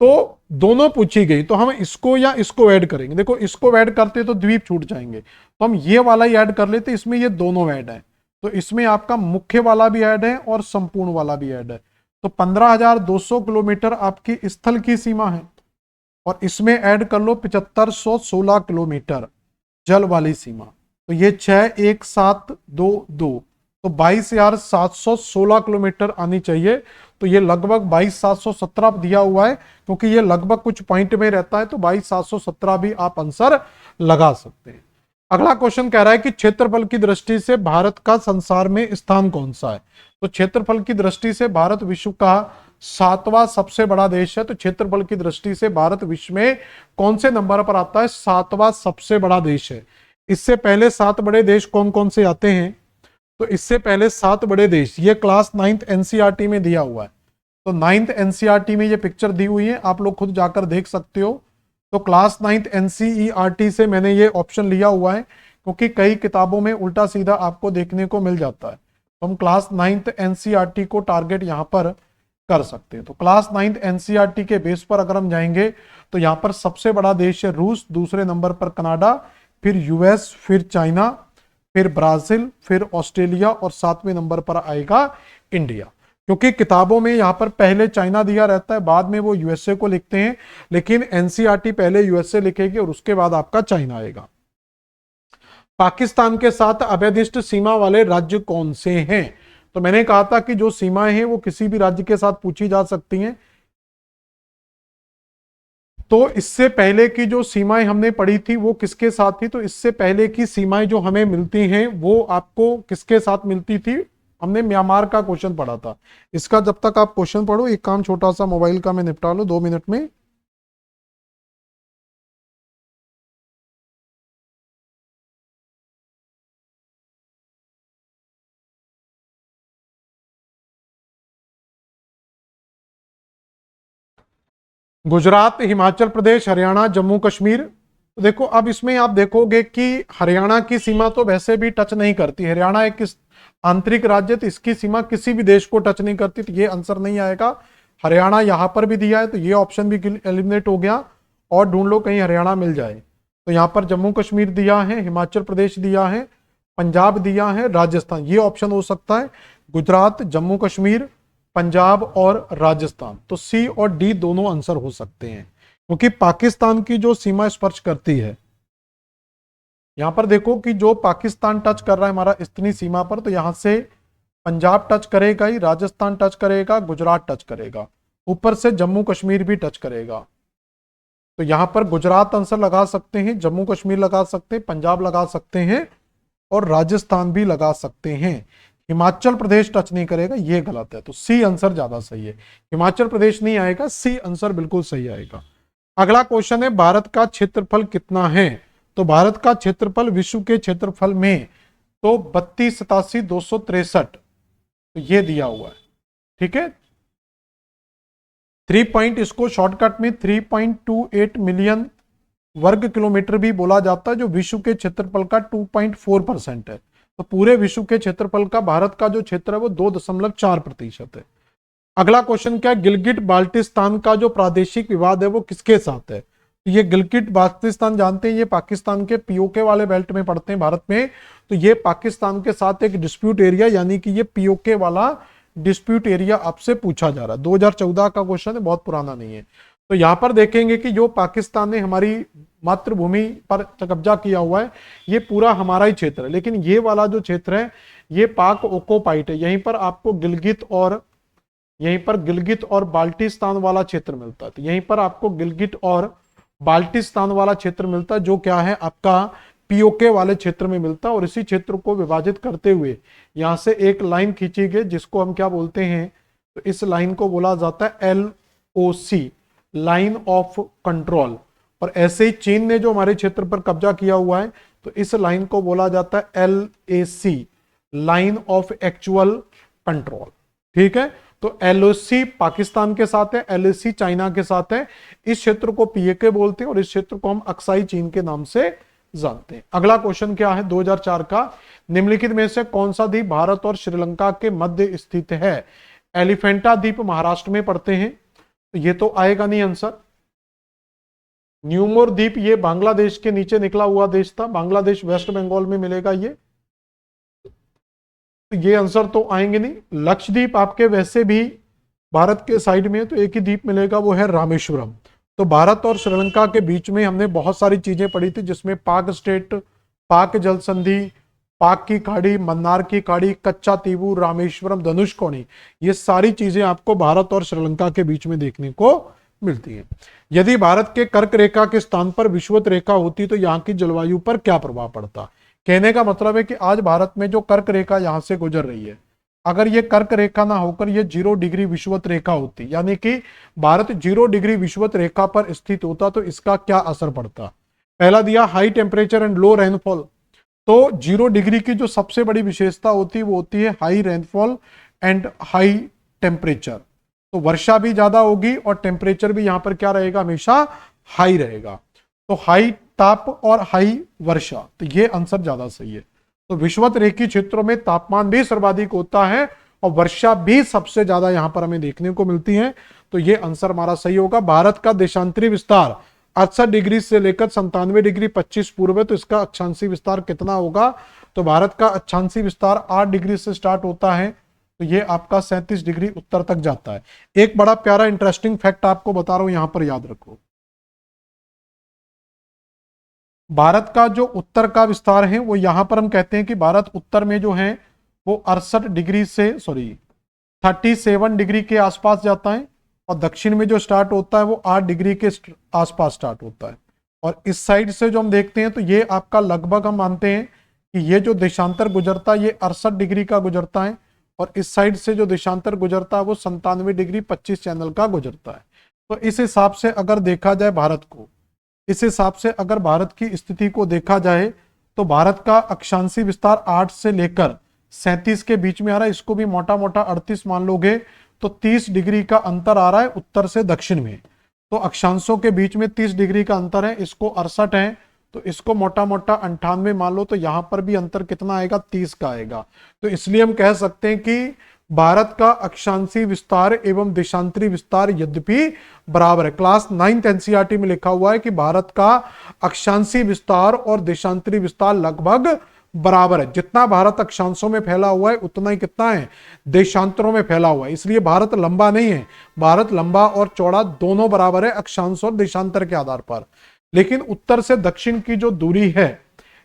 तो दोनों पूछी गई, तो हम इसको या इसको ऐड करेंगे। देखो इसको ऐड करते तो द्वीप छूट जाएंगे, तो हम ये वाला ही ऐड कर लेते, इसमें ये दोनों ऐड है, तो इसमें आपका मुख्य वाला भी ऐड है और संपूर्ण वाला भी ऐड है। तो 15,200 किलोमीटर आपकी स्थल की सीमा है, और इसमें ऐड कर लो 7516 किलोमीटर जल वाली सीमा, तो ये 61722, तो 22,716 किलोमीटर आनी चाहिए। तो ये लगभग 22,717 दिया हुआ है, क्योंकि ये लगभग कुछ पॉइंट में रहता है, तो 22,717 भी आप आंसर लगा सकते हैं। अगला क्वेश्चन कह रहा है कि क्षेत्रफल की दृष्टि से भारत का संसार में स्थान कौन सा है। तो क्षेत्रफल की दृष्टि से भारत विश्व का 7वां सबसे बड़ा देश है। तो क्षेत्रफल की दृष्टि से भारत विश्व में कौन से नंबर पर आता है, 7वां सबसे बड़ा देश है। इससे पहले 7 बड़े देश कौन कौन से आते हैं, तो इससे पहले 7 बड़े देश ये क्लास 9th एनसीईआरटी में दिया हुआ है। तो 9th एनसीईआरटी में ये पिक्चर दी हुई है, आप लोग खुद जाकर देख सकते हो। तो क्लास 9th एनसीईआरटी से मैंने ये ऑप्शन लिया हुआ है, क्योंकि कई किताबों में उल्टा सीधा आपको देखने को मिल जाता है, तो हम क्लास 9th एनसीईआरटी को टारगेट यहाँ पर कर सकते हैं। तो क्लास 9th एनसीईआरटी के बेस पर अगर हम जाएंगे तो यहाँ पर सबसे बड़ा देश है रूस, दूसरे नंबर पर कनाडा, फिर यूएस, फिर चाइना, फिर ब्राजील, फिर ऑस्ट्रेलिया, और 7वें नंबर पर आएगा इंडिया। क्योंकि किताबों में यहां पर पहले चाइना दिया रहता है, बाद में वो यूएसए को लिखते हैं, लेकिन एनसीईआरटी पहले यूएसए लिखेगी और उसके बाद आपका चाइना आएगा। पाकिस्तान के साथ अवैधिष्ट सीमा वाले राज्य कौन से हैं। तो मैंने कहा था कि जो सीमाएं हैं वो किसी भी राज्य के साथ पूछी जा सकती हैं। तो इससे पहले की जो सीमाएं हमने पढ़ी थी वो किसके साथ थी, तो इससे पहले की सीमाएं जो हमें मिलती हैं वो आपको किसके साथ मिलती थी, हमने म्यांमार का क्वेश्चन पढ़ा था। इसका जब तक आप क्वेश्चन पढ़ो, एक काम छोटा सा मोबाइल का मैं निपटा लो 2 मिनट में। गुजरात, हिमाचल प्रदेश, हरियाणा, जम्मू कश्मीर। तो देखो अब इसमें आप देखोगे कि हरियाणा की सीमा तो वैसे भी टच नहीं करती, हरियाणा एक आंतरिक राज्य, तो इसकी सीमा किसी भी देश को टच नहीं करती, तो ये आंसर नहीं आएगा। हरियाणा यहां पर भी दिया है, तो ये ऑप्शन भी एलिमिनेट हो गया, और ढूंढ लो कहीं हरियाणा मिल जाए। तो यहाँ पर जम्मू कश्मीर दिया है, हिमाचल प्रदेश दिया है, पंजाब दिया है, राजस्थान, ये ऑप्शन हो सकता है। गुजरात, जम्मू कश्मीर, पंजाब और राजस्थान, तो सी और डी दोनों आंसर हो सकते हैं, क्योंकि पाकिस्तान की जो सीमा स्पर्श करती है, यहां पर देखो कि जो पाकिस्तान टच कर रहा है हमारा इतनी सीमा पर, तो यहां से पंजाब टच करेगा ही, राजस्थान टच करेगा, गुजरात टच करेगा, ऊपर से जम्मू कश्मीर भी टच करेगा। तो यहां पर गुजरात आंसर लगा सकते हैं, जम्मू कश्मीर लगा सकते हैं, पंजाब लगा सकते हैं, और राजस्थान भी लगा सकते हैं। हिमाचल प्रदेश टच नहीं करेगा, ये गलत है, तो सी आंसर ज्यादा सही है। हिमाचल प्रदेश नहीं आएगा, सी आंसर बिल्कुल सही आएगा। अगला क्वेश्चन है भारत का क्षेत्रफल कितना है। तो भारत का क्षेत्रफल विश्व के क्षेत्रफल में तो 32,87,263, तो ये दिया हुआ है, ठीक है। 3 पॉइंट, इसको शॉर्टकट में 3.28 मिलियन वर्ग किलोमीटर भी बोला जाता है, जो विश्व के क्षेत्रफल का 2.4% है। तो पूरे विश्व के क्षेत्रफल का भारत का जो क्षेत्र है वो 2.4% है। अगला क्वेश्चन क्या है, गिलगिट बाल्टिस्तान का जो प्रादेशिक विवाद है वो किसके साथ है? तो ये गिलगिट बाल्टिस्तान जानते हैं, ये पाकिस्तान के पीओके वाले बेल्ट में पड़ते हैं भारत में। तो ये पाकिस्तान के साथ एक डिस्प्यूट एरिया, यानी कि ये पीओके वाला डिस्प्यूट एरिया आपसे पूछा जा रहा है। 2014 का क्वेश्चन है, बहुत पुराना नहीं है। तो यहां पर देखेंगे कि जो पाकिस्तान ने हमारी मातृभूमि पर कब्जा किया हुआ है, ये पूरा हमारा ही क्षेत्र है, लेकिन ये वाला जो क्षेत्र है ये पाक ओकोपाइट है। यहीं पर आपको गिलगित और बाल्टिस्तान वाला क्षेत्र मिलता है। तो यहीं पर आपको गिलगिट और बाल्टिस्तान वाला क्षेत्र मिलता है, जो क्या है आपका पीओके वाले क्षेत्र में मिलता है। और इसी क्षेत्र को विभाजित करते हुए यहां से एक लाइन खींची गई, जिसको हम क्या बोलते हैं, तो इस लाइन को बोला जाता है LOC, लाइन ऑफ कंट्रोल। और ऐसे ही चीन ने जो हमारे क्षेत्र पर कब्जा किया हुआ है, तो इस लाइन को बोला जाता है LAC, line of actual control. ठीक है, तो LOC पाकिस्तान के साथ है, LAC चाइना के साथ है। इस क्षेत्र को पीओके बोलते हैं और इस क्षेत्र को हम अक्साई चीन के नाम से जानते हैं। अगला क्वेश्चन क्या है 2004 का, निम्नलिखित में से कौन सा द्वीप भारत और श्रीलंका के मध्य स्थित है? एलिफेंटा द्वीप महाराष्ट्र में पड़ते हैं, तो ये तो आएगा नहीं आंसर। न्यूमोर द्वीप ये बांग्लादेश के नीचे निकला हुआ देश था, बांग्लादेश वेस्ट बंगाल में मिलेगा ये, तो ये आंसर तो आएंगे नहीं। लक्षद्वीप आपके वैसे भी भारत के साइड में, तो एक ही द्वीप मिलेगा, वो है रामेश्वरम। तो भारत और श्रीलंका के बीच में हमने बहुत सारी चीजें पढ़ी थी, जिसमें पाक स्टेट, पाक जल संधि, पाक की खाड़ी, मन्नार की खाड़ी, कच्चा तीबू, रामेश्वरम, धनुषकोडी, ये सारी चीजें आपको भारत और श्रीलंका के बीच में देखने को मिलती हैं। यदि भारत के कर्क रेखा के स्थान पर विषुवत रेखा होती तो यहाँ की जलवायु पर क्या प्रभाव पड़ता? कहने का मतलब है कि आज भारत में जो कर्क रेखा यहां से गुजर रही है, अगर ये कर्क रेखा ना होकर ये 0 डिग्री विषुवत रेखा होती, यानी कि भारत 0 डिग्री विषुवत रेखा पर स्थित होता, तो इसका क्या असर पड़ता? पहला दिया high temperature and low rainfall. तो 0 डिग्री की जो सबसे बड़ी विशेषता होती है वो होती है high rainfall and high temperature. तो वर्षा भी ज्यादा होगी और टेम्परेचर भी यहां पर क्या रहेगा, हमेशा हाई रहेगा। तो हाई ताप और हाई वर्षा, तो ये आंसर ज्यादा सही है। तो विषुवत रेखीय क्षेत्रों में तापमान भी सर्वाधिक होता है और वर्षा भी सबसे ज्यादा यहां पर हमें देखने को मिलती है। तो ये आंसर हमारा सही होगा। भारत का देशांतरी विस्तार 68 डिग्री से लेकर 97 डिग्री 25 पूर्व है, तो इसका अक्षांशीय विस्तार कितना होगा? तो भारत का अक्षांशीय विस्तार 8 डिग्री से स्टार्ट होता है, तो ये आपका 37 डिग्री उत्तर तक जाता है। एक बड़ा प्यारा इंटरेस्टिंग फैक्ट आपको बता रहा हूं, यहां पर याद रखो। भारत का जो उत्तर का विस्तार है वो यहां पर हम कहते हैं कि भारत उत्तर में जो है वो 68 डिग्री से 37 डिग्री के आसपास जाता है, और दक्षिण में जो स्टार्ट होता है वो 8 डिग्री के आसपास स्टार्ट होता है। और इस साइड से जो हम देखते हैं तो ये आपका लगभग हम मानते हैं कि ये जो देशांतर गुजरता है ये 68 डिग्री का गुजरता है, और इस साइड से जो देशांतर गुजरता है वो 97 डिग्री 25 चैनल का गुजरता है। तो इस हिसाब से अगर देखा जाए भारत को, इस हिसाब से अगर भारत की स्थिति को देखा जाए तो भारत का अक्षांशीय विस्तार 8 से लेकर 37 के बीच में आ रहा है। इसको भी मोटा मोटा 38 मान लोगे तो 30 डिग्री का अंतर आ रहा है उत्तर से दक्षिण में। तो अक्षांशों के बीच में 30 डिग्री का अंतर है, इसको 68 है, तो इसको मोटा मोटा 98 मान लो, तो यहां पर भी अंतर कितना आएगा, 30 का आएगा। तो इसलिए हम कह सकते हैं कि भारत का अक्षांशीय विस्तार एवं देशांतरी विस्तार यद्यपि बराबर है। क्लास 9th एनसीईआरटी में लिखा हुआ है कि भारत का अक्षांशीय विस्तार और देशांतरी विस्तार लगभग बराबर है। जितना भारत अक्षांशों में फैला हुआ है उतना ही कितना है, देशांतरों में फैला हुआ है। इसलिए भारत लंबा नहीं है, भारत लंबा और चौड़ा दोनों बराबर है अक्षांश और देशांतर के आधार पर। लेकिन उत्तर से दक्षिण की जो दूरी है,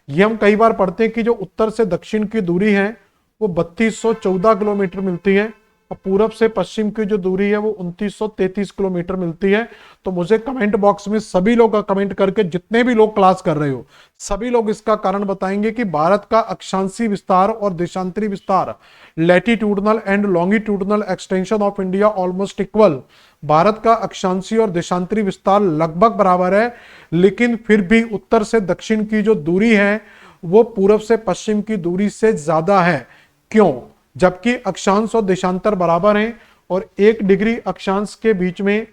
ये हम कई बार पढ़ते हैं कि जो उत्तर से दक्षिण की दूरी है वो 3214 किलोमीटर मिलती है, और पूरब से पश्चिम की जो दूरी है वो 2933 किलोमीटर मिलती है। तो मुझे कमेंट बॉक्स में सभी लोग कमेंट करके, जितने भी लोग क्लास कर रहे हो सभी लोग इसका कारण बताएंगे कि भारत का अक्षांशीय विस्तार और देशांतरी विस्तार, latitudinal and longitudinal extension of India almost equal. Bharat का अक्षांशीय और देशांतरी विस्तार लगभग बराबर है, लेकिन फिर भी उत्तर से दक्षिण की जो दूरी है वो पूरब से पश्चिम की दूरी से ज्यादा है। क्यों? जबकि अक्षांश और देशांतर बराबर हैं, और 1 डिग्री अक्षांश के बीच में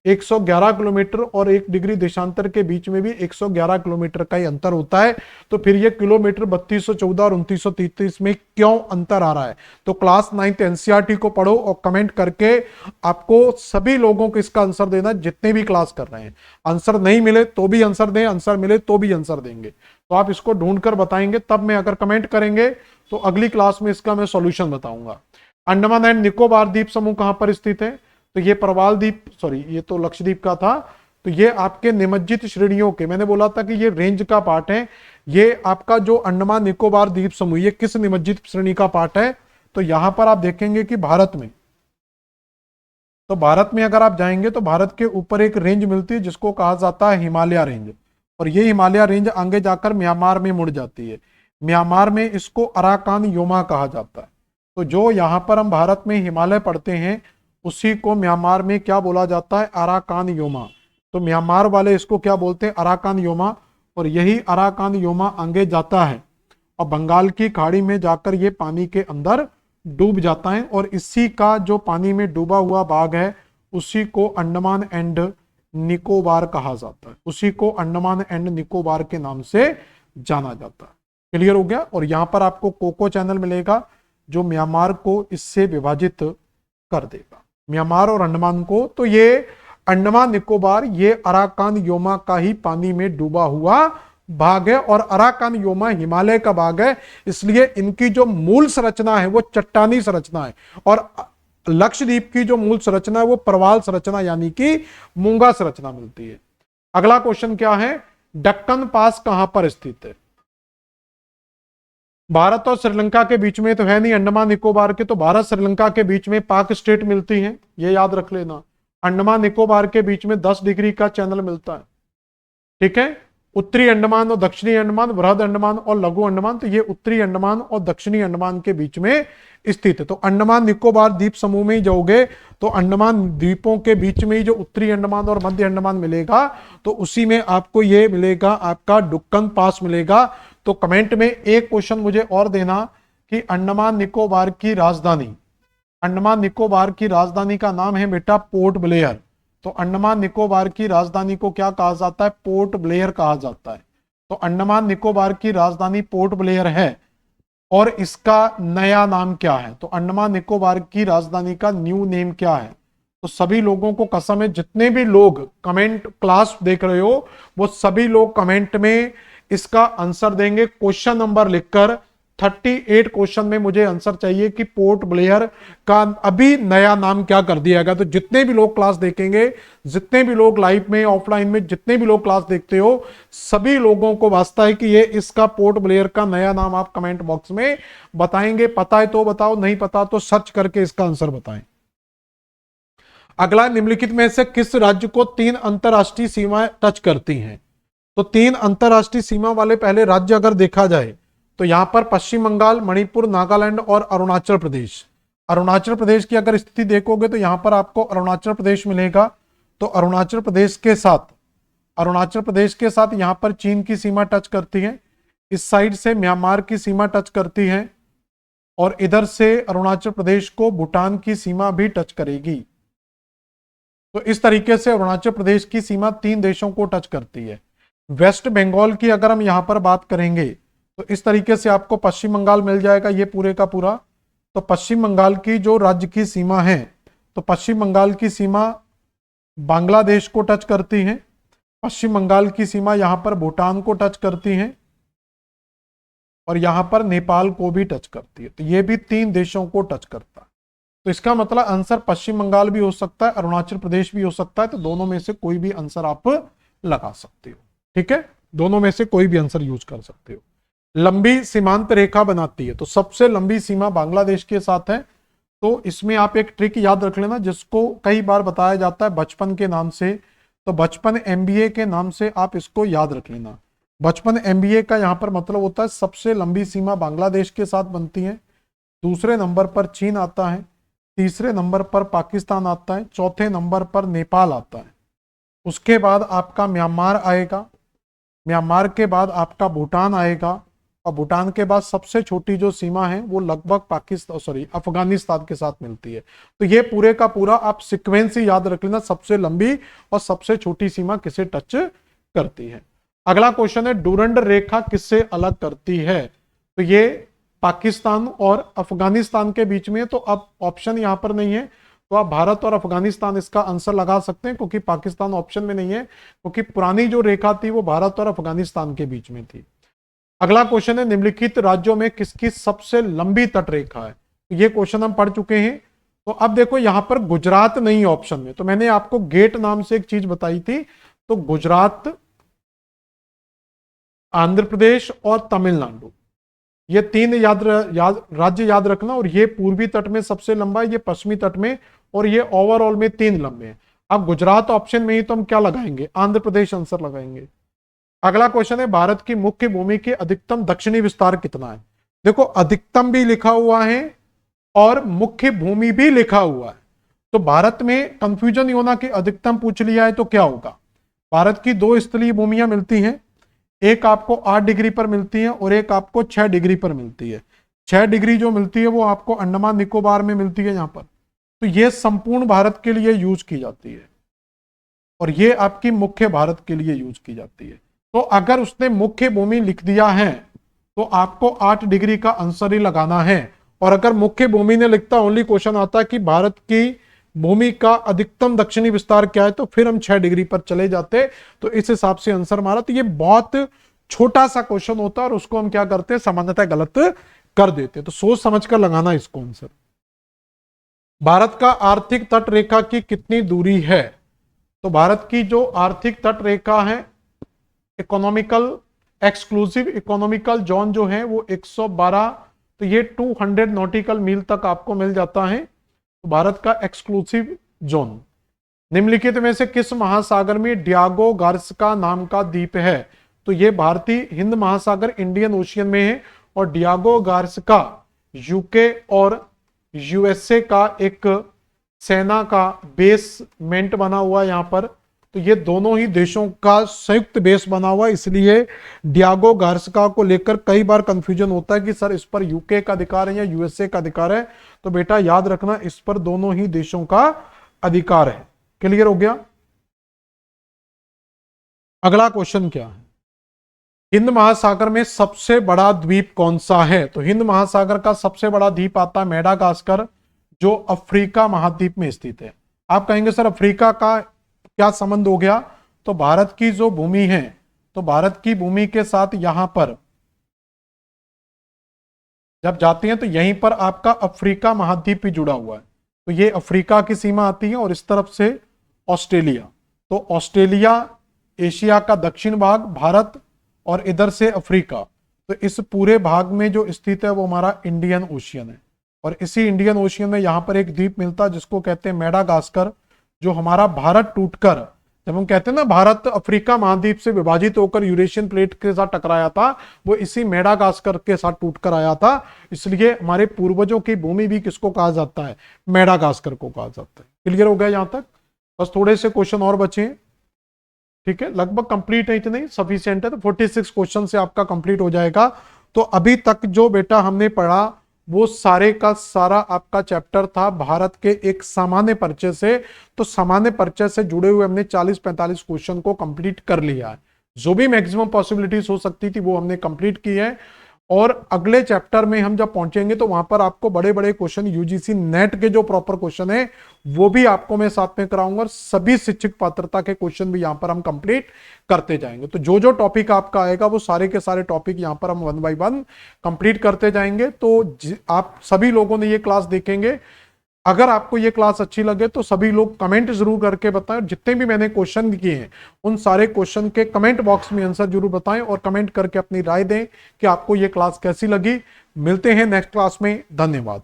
111 किलोमीटर और 1 डिग्री देशांतर के बीच में भी 111 किलोमीटर का ही अंतर होता है। तो फिर ये किलोमीटर 3214 और 2933 में क्यों अंतर आ रहा है? तो क्लास 9th एनसीईआरटी को पढ़ो और कमेंट करके आपको सभी लोगों को इसका आंसर देना, जितने भी क्लास कर रहे हैं। आंसर नहीं मिले तो भी आंसर दें, आंसर मिले तो भी आंसर देंगे। तो आप इसको ढूंढ कर बताएंगे, तब मैं अगर कमेंट करेंगे तो अगली क्लास में इसका मैं सॉल्यूशन बताऊंगा। अंडमान एंड निकोबार द्वीप समूह कहां पर स्थित है? तो ये प्रवाल द्वीप, सॉरी ये तो लक्षद्वीप का था। तो ये आपके निमज्जित श्रेणियों के, मैंने बोला था कि ये रेंज का पार्ट है। ये आपका जो अंडमान निकोबार द्वीप समूह, ये किस निमज्जित श्रेणी का पार्ट है? तो यहां पर आप देखेंगे कि भारत में, तो भारत में अगर आप जाएंगे तो भारत के ऊपर एक रेंज मिलती है जिसको कहा जाता है हिमालय रेंज, और ये हिमालय रेंज आगे जाकर म्यांमार में मुड़ जाती है। म्यांमार में इसको अराकान योमा कहा जाता है। तो जो यहाँ पर हम भारत में हिमालय पढ़ते हैं उसी को म्यांमार में क्या बोला जाता है? Arakan Yoma. तो म्यांमार वाले इसको क्या बोलते हैं? Arakan Yoma. और यही अराकान योमा आगे जाता है और बंगाल की खाड़ी में जाकर ये पानी के अंदर डूब जाता है, और इसी का जो पानी में डूबा हुआ भाग है उसी को अंडमान एंड निकोबार कहा जाता है, उसी को अंडमान एंड निकोबार के नाम से जाना जाता है। क्लियर हो गया? और यहां पर आपको कोको चैनल मिलेगा जो म्यांमार को इससे विभाजित कर देगा, म्यांमार और अंडमान को। तो ये अंडमान निकोबार ये अराकान योमा का ही पानी में डूबा हुआ भाग है, और अराकान योमा हिमालय का भाग है, इसलिए इनकी जो मूल संरचना है वो चट्टानी संरचना है, और लक्षद्वीप की जो मूल संरचना है वो प्रवाल संरचना यानी कि मूंगा संरचना मिलती है। अगला क्वेश्चन क्या है? दक्कन पास कहां पर स्थित है? भारत और श्रीलंका के बीच में तो है नहीं अंडमान निकोबार के, तो भारत श्रीलंका के बीच में पाक स्टेट मिलती है, ये याद रख लेना। अंडमान निकोबार के बीच में 10 डिग्री का चैनल मिलता है, ठीक है। उत्तरी अंडमान और दक्षिणी अंडमान, बृहद अंडमान और लघु अंडमान, तो ये उत्तरी अंडमान और दक्षिणी अंडमान के बीच में स्थित है। तो अंडमान निकोबार द्वीप समूह में ही जाओगे तो अंडमान द्वीपों के बीच में ही जो उत्तरी अंडमान और मध्य अंडमान मिलेगा, तो उसी में आपको ये मिलेगा, आपका डक्कन पास मिलेगा। तो कमेंट में एक क्वेश्चन मुझे और देना कि अंडमान निकोबार की राजधानी, अंडमान निकोबार की राजधानी का नाम है बेटा पोर्ट ब्लेयर। तो अंडमान निकोबार की राजधानी को क्या कहा जाता है? पोर्ट ब्लेयर कहा जाता है। तो अंडमान निकोबार की राजधानी पोर्ट ब्लेयर है, और इसका नया नाम क्या है? तो अंडमान निकोबार की राजधानी का न्यू नेम क्या है? तो सभी लोगों को कसम है, जितने भी लोग कमेंट क्लास देख रहे हो वो सभी लोग कमेंट में इसका आंसर देंगे। क्वेश्चन नंबर लिखकर 38 क्वेश्चन में मुझे आंसर चाहिए कि पोर्ट ब्लेयर का अभी नया नाम क्या कर दिया गया। तो जितने भी लोग क्लास देखेंगे, जितने भी लोग लाइव में ऑफलाइन में जितने भी लोग क्लास देखते हो, सभी लोगों को वास्ता है कि ये इसका पोर्ट ब्लेयर का नया नाम आप कमेंट बॉक्स में बताएंगे। पता है तो बताओ, नहीं पता तो सर्च करके इसका आंसर बताएं। अगला, निम्नलिखित में से किस राज्य को 3 अंतरराष्ट्रीय सीमाएं टच करती हैं? तो 3 अंतरराष्ट्रीय सीमा वाले पहले राज्य अगर देखा जाए तो यहां पर पश्चिम बंगाल, मणिपुर, नागालैंड और अरुणाचल प्रदेश। अरुणाचल प्रदेश की अगर स्थिति देखोगे तो यहां पर आपको अरुणाचल प्रदेश मिलेगा। तो अरुणाचल प्रदेश के साथ यहां पर चीन की सीमा टच करती है, इस साइड से म्यांमार की सीमा टच करती है, और इधर से अरुणाचल प्रदेश को भूटान की सीमा भी टच करेगी। तो इस तरीके से अरुणाचल प्रदेश की सीमा 3 देशों को टच करती है। वेस्ट बंगाल की अगर हम यहां पर बात करेंगे तो इस तरीके से आपको पश्चिम बंगाल मिल जाएगा, ये पूरे का पूरा। तो पश्चिम बंगाल की जो राज्य की सीमा है, तो पश्चिम बंगाल की सीमा बांग्लादेश को टच करती है, पश्चिम बंगाल की सीमा यहां पर भूटान को टच करती है, और यहां पर नेपाल को भी टच करती है। तो ये भी 3 देशों को टच करता है। तो इसका मतलब आंसर पश्चिम बंगाल भी हो सकता है, अरुणाचल प्रदेश भी हो सकता है। तो दोनों में से कोई भी आंसर आप लगा सकते हो, ठीक है, दोनों में से कोई भी आंसर यूज कर सकते हो। लंबी सीमांत रेखा बनाती है, तो सबसे लंबी सीमा बांग्लादेश के साथ है। तो इसमें आप एक ट्रिक याद रख लेना जिसको कई बार बताया जाता है बचपन के नाम से, तो बचपन MBA के नाम से आप इसको याद रख लेना। बचपन MBA का यहाँ पर मतलब होता है सबसे लंबी सीमा बांग्लादेश के साथ बनती है, दूसरे नंबर पर चीन आता है, तीसरे नंबर पर पाकिस्तान आता है, चौथे नंबर पर नेपाल आता है, उसके बाद आपका म्यांमार आएगा, म्यांमार के बाद आपका भूटान आएगा, और भूटान के बाद सबसे छोटी जो सीमा है वो लगभग अफगानिस्तान के साथ मिलती है। तो ये पूरे का पूरा आप सीक्वेंस ही याद रख लेना, सबसे लंबी और सबसे छोटी सीमा किसे टच करती है। अगला क्वेश्चन है डूरंड रेखा किससे अलग करती है? तो ये पाकिस्तान और अफगानिस्तान के बीच में, तो अब ऑप्शन यहां पर नहीं है, तो आप भारत और अफगानिस्तान इसका आंसर लगा सकते हैं, क्योंकि पाकिस्तान ऑप्शन में नहीं है, क्योंकि पुरानी जो रेखा थी वो भारत और अफगानिस्तान के बीच में थी। अगला क्वेश्चन है निम्नलिखित राज्यों में किसकी सबसे लंबी तट रेखा है? तो ये क्वेश्चन हम पढ़ चुके हैं। तो अब देखो यहां पर गुजरात नहीं है ऑप्शन में, तो मैंने आपको गेट नाम से एक चीज बताई थी, तो गुजरात, आंध्र प्रदेश और तमिलनाडु, ये तीन राज्य याद रखना। और ये पूर्वी तट में सबसे लंबा है, ये पश्चिमी तट में, और ये ओवरऑल में 3 लंबे हैं। अब गुजरात ऑप्शन में ही, तो हम क्या लगाएंगे? आंध्र प्रदेश आंसर लगाएंगे। अगला क्वेश्चन है भारत की मुख्य भूमि के अधिकतम दक्षिणी विस्तार कितना है? देखो अधिकतम भी लिखा हुआ है और मुख्य भूमि भी लिखा हुआ है, तो भारत में कंफ्यूजन नहीं होना कि अधिकतम पूछ लिया है तो क्या होगा। भारत की 2 स्थलीय भूमियां मिलती हैं, एक आपको 8 डिग्री पर मिलती है और एक आपको 6 डिग्री पर मिलती है। 6 डिग्री जो मिलती है वो आपको अंडमान निकोबार में मिलती है यहां पर, तो ये संपूर्ण भारत के लिए यूज की जाती है और ये आपकी मुख्य भारत के लिए यूज की जाती है। तो अगर उसने मुख्य भूमि लिख दिया है तो आपको 8 डिग्री का आंसर ही लगाना है, और अगर मुख्य भूमि ने लिखता ओनली क्वेश्चन आता है कि भारत की भूमि का अधिकतम दक्षिणी विस्तार क्या है, तो फिर हम 6 डिग्री पर चले जाते, तो इस हिसाब से आंसर हमारा। तो ये बहुत छोटा सा क्वेश्चन होता है और उसको हम क्या करते हैं, सामान्यतः गलत कर देते हैं, तो सोच समझ कर लगाना इसको आंसर। भारत का आर्थिक तट रेखा की कितनी दूरी है? तो भारत की जो आर्थिक तट रेखा है, इकोनॉमिकल एक्सक्लूसिव इकोनॉमिकल जोन जो है वो 112, तो ये 200 नॉटिकल मील तक आपको मिल जाता है, तो भारत का एक्सक्लूसिव जोन। निम्नलिखित में से किस महासागर में डियागो गार्सिया नाम का द्वीप है? तो ये भारतीय हिंद महासागर इंडियन ओशियन में है, और डियागो गार्सिया यूके और यूएसए का एक सेना का बेसमेंट बना हुआ है यहां पर, तो ये दोनों ही देशों का संयुक्त बेस बना हुआ है, इसलिए डियागो गार्सिया को लेकर कई बार कंफ्यूजन होता है कि सर इस पर यूके का अधिकार है या यूएसए का अधिकार है। तो बेटा याद रखना इस पर दोनों ही देशों का अधिकार है। क्लियर हो गया? अगला क्वेश्चन क्या है? हिंद महासागर में सबसे बड़ा द्वीप कौन सा है? तो हिंद महासागर का सबसे बड़ा द्वीप आता है मेडागास्कर, जो अफ्रीका महाद्वीप में स्थित है। आप कहेंगे सर अफ्रीका का क्या संबंध हो गया? तो भारत की जो भूमि है, तो भारत की भूमि के साथ यहां पर जब जाती हैं तो यहीं पर आपका अफ्रीका महाद्वीप भी जुड़ा हुआ है, तो ये अफ्रीका की सीमा आती है, और इस तरफ से ऑस्ट्रेलिया, तो ऑस्ट्रेलिया एशिया का दक्षिण भाग, भारत, और इधर से अफ्रीका, तो इस पूरे भाग में जो स्थित है वो हमारा इंडियन ओशियन है। और इसी इंडियन ओशियन में यहां पर एक द्वीप मिलता है जिसको कहते हैं मेडागास्कर, जो हमारा भारत टूटकर, जब हम कहते हैं ना भारत अफ्रीका महाद्वीप से विभाजित होकर यूरेशियन प्लेट के साथ टकराया था, वो इसी मेडागास्कर के साथ टूटकर आया था, इसलिए हमारे पूर्वजों की भूमि भी किसको कहा जाता है? मेडागास्कर को कहा जाता है। क्लियर हो गया यहां तक? बस थोड़े से क्वेश्चन और बचे हैं, ठीक है, लगभग कंप्लीट है, इतने सफिशिएंट है, तो 46 क्वेश्चन से आपका कंप्लीट हो जाएगा। तो अभी तक जो बेटा हमने पढ़ा वो सारे का सारा आपका चैप्टर था भारत के एक सामान्य परिचय से, तो सामान्य परिचय से जुड़े हुए हमने 40-45 क्वेश्चन को कंप्लीट कर लिया है। जो भी मैक्सिमम पॉसिबिलिटीज हो सकती थी वो हमने कंप्लीट की है, और अगले चैप्टर में हम जब पहुंचेंगे तो वहां पर आपको बड़े बड़े क्वेश्चन यूजीसी नेट के जो प्रॉपर क्वेश्चन है वो भी आपको मैं साथ में कराऊंगा, और सभी शिक्षक पात्रता के क्वेश्चन भी यहां पर हम कंप्लीट करते जाएंगे। तो जो जो टॉपिक आपका आएगा वो सारे के सारे टॉपिक यहां पर हम 1 बाय 1 कंप्लीट करते जाएंगे। तो आप सभी लोगों ने ये क्लास देखेंगे, अगर आपको ये क्लास अच्छी लगे तो सभी लोग कमेंट जरूर करके बताएं, जितने भी मैंने क्वेश्चन किए हैं उन सारे क्वेश्चन के कमेंट बॉक्स में आंसर जरूर बताएं, और कमेंट करके अपनी राय दें कि आपको ये क्लास कैसी लगी। मिलते हैं नेक्स्ट क्लास में, धन्यवाद।